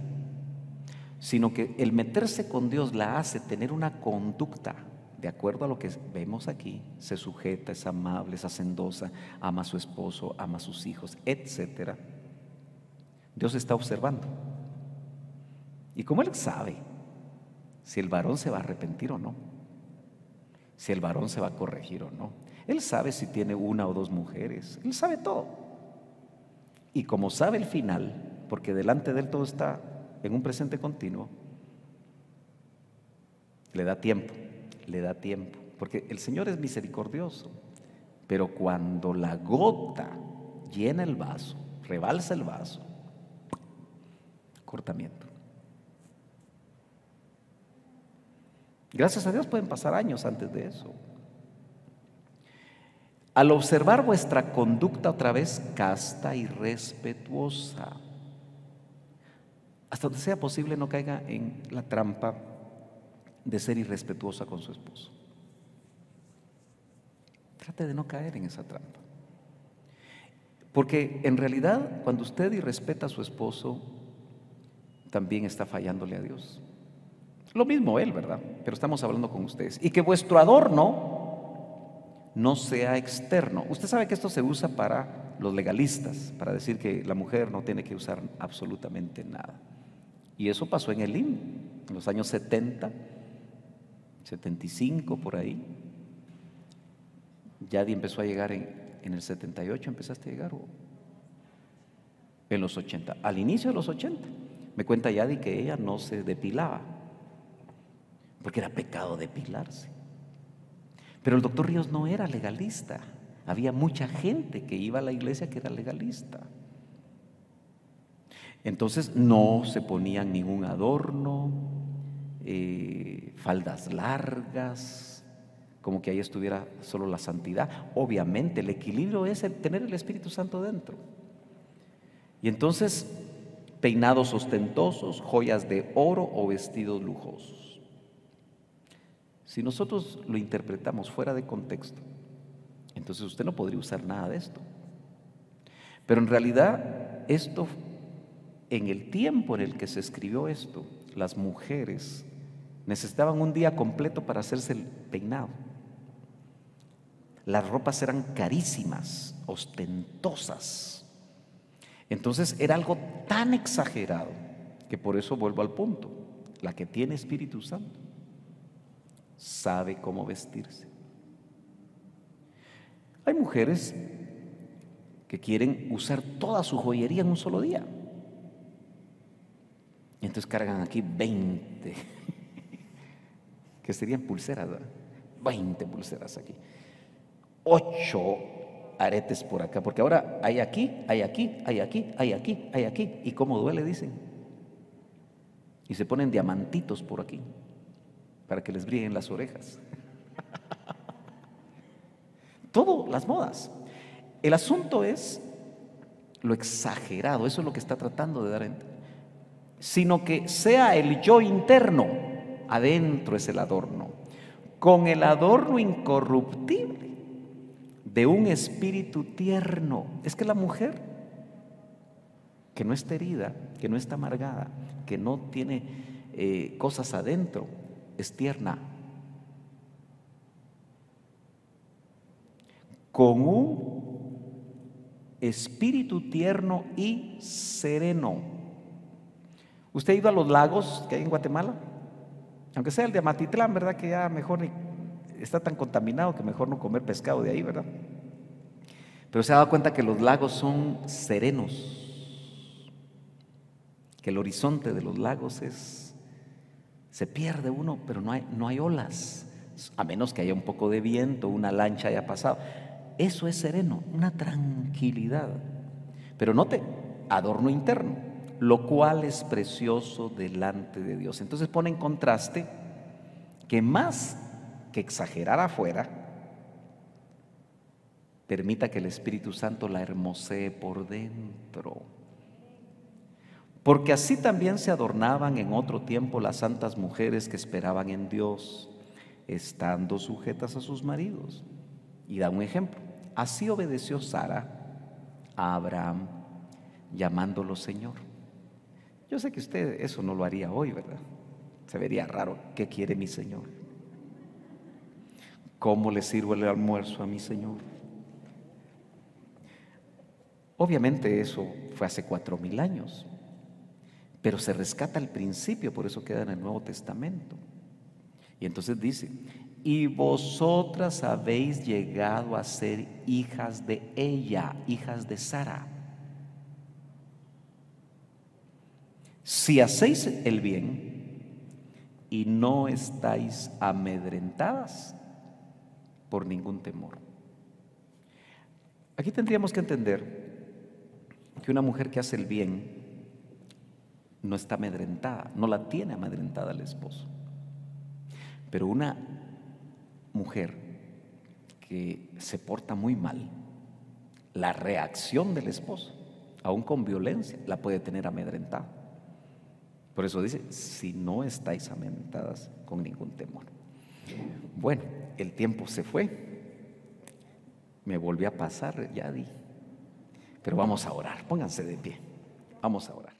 S1: sino que el meterse con Dios la hace tener una conducta de acuerdo a lo que vemos aquí, se sujeta, es amable, es hacendosa, ama a su esposo, ama a sus hijos, etcétera. Dios está observando. Y como Él sabe si el varón se va a arrepentir o no, si el varón se va a corregir o no, Él sabe si tiene 1 o 2 mujeres, Él sabe todo. Y como sabe el final, porque delante de Él todo está en un presente continuo, le da tiempo, porque el Señor es misericordioso, pero cuando la gota llena el vaso, rebalsa el vaso, cortamiento. Gracias a Dios pueden pasar años antes de eso. Al observar vuestra conducta otra vez casta y respetuosa, hasta donde sea posible no caiga en la trampa de ser irrespetuosa con su esposo. Trate de no caer en esa trampa. Porque en realidad, cuando usted irrespeta a su esposo, también está fallándole a Dios. Lo mismo él, ¿verdad? Pero estamos hablando con ustedes. Y que vuestro adorno no sea externo. Usted sabe que esto se usa para los legalistas, para decir que la mujer no tiene que usar absolutamente nada. Y eso pasó en el himno, en los años 70, 75, por ahí. Yadi empezó a llegar en el 78, ¿empezaste a llegar? ¿O? En los 80, al inicio de los 80. Me cuenta Yadi que ella no se depilaba, porque era pecado depilarse. Pero el doctor Ríos no era legalista. Había mucha gente que iba a la iglesia que era legalista. Entonces no se ponían ningún adorno, faldas largas, como que ahí estuviera solo la santidad. Obviamente el equilibrio es tener el Espíritu Santo dentro. Y entonces peinados ostentosos, joyas de oro o vestidos lujosos. Si nosotros lo interpretamos fuera de contexto, entonces usted no podría usar nada de esto. Pero en realidad esto, en el tiempo en el que se escribió esto, las mujeres necesitaban un día completo para hacerse el peinado. Las ropas eran carísimas, ostentosas. Entonces era algo tan exagerado que por eso vuelvo al punto. La que tiene Espíritu Santo sabe cómo vestirse. Hay mujeres que quieren usar toda su joyería en un solo día. Y entonces cargan aquí 20, que serían pulseras, ¿verdad? 20 pulseras aquí. 8 aretes por acá, porque ahora hay aquí, hay aquí, hay aquí, hay aquí, hay aquí. ¿Y cómo duele? Dicen. Y se ponen diamantitos por aquí, para que les brillen las orejas. Todo, las modas. El asunto es lo exagerado, eso es lo que está tratando de dar a entender. Sino que sea el yo interno, adentro es el adorno, con el adorno incorruptible de un espíritu tierno. Es que la mujer que no está herida, que no está amargada, que no tiene cosas adentro, es tierna. Con un espíritu tierno y sereno. ¿Usted ha ido a los lagos que hay en Guatemala? Aunque sea el de Amatitlán, ¿verdad? Que ya mejor está tan contaminado que mejor no comer pescado de ahí, ¿verdad? Pero se ha dado cuenta que los lagos son serenos, que el horizonte de los lagos se pierde uno, pero no hay olas, a menos que haya un poco de viento, una lancha haya pasado. Eso es sereno, una tranquilidad. Pero note, adorno interno, lo cual es precioso delante de Dios. Entonces pone en contraste que más que exagerar afuera, permita que el Espíritu Santo la hermosee por dentro. Porque así también se adornaban en otro tiempo las santas mujeres que esperaban en Dios, estando sujetas a sus maridos. Y da un ejemplo. Así obedeció Sara a Abraham, llamándolo Señor. Yo sé que usted eso no lo haría hoy, ¿verdad? Se vería raro. ¿Qué quiere mi Señor? ¿Cómo le sirvo el almuerzo a mi Señor? Obviamente eso fue hace 4000 años, pero se rescata el principio, por eso queda en el Nuevo Testamento. Y entonces dice: y vosotras habéis llegado a ser hijas de ella, hijas de Sara, si hacéis el bien y no estáis amedrentadas por ningún temor. Aquí tendríamos que entender que una mujer que hace el bien no está amedrentada, no la tiene amedrentada el esposo. Pero una mujer que se porta muy mal, la reacción del esposo, aún con violencia, la puede tener amedrentada. Por eso dice: si no estáis amedrentadas con ningún temor. Bueno, el tiempo se fue, me volvió a pasar, ya di. Pero vamos a orar, pónganse de pie, vamos a orar.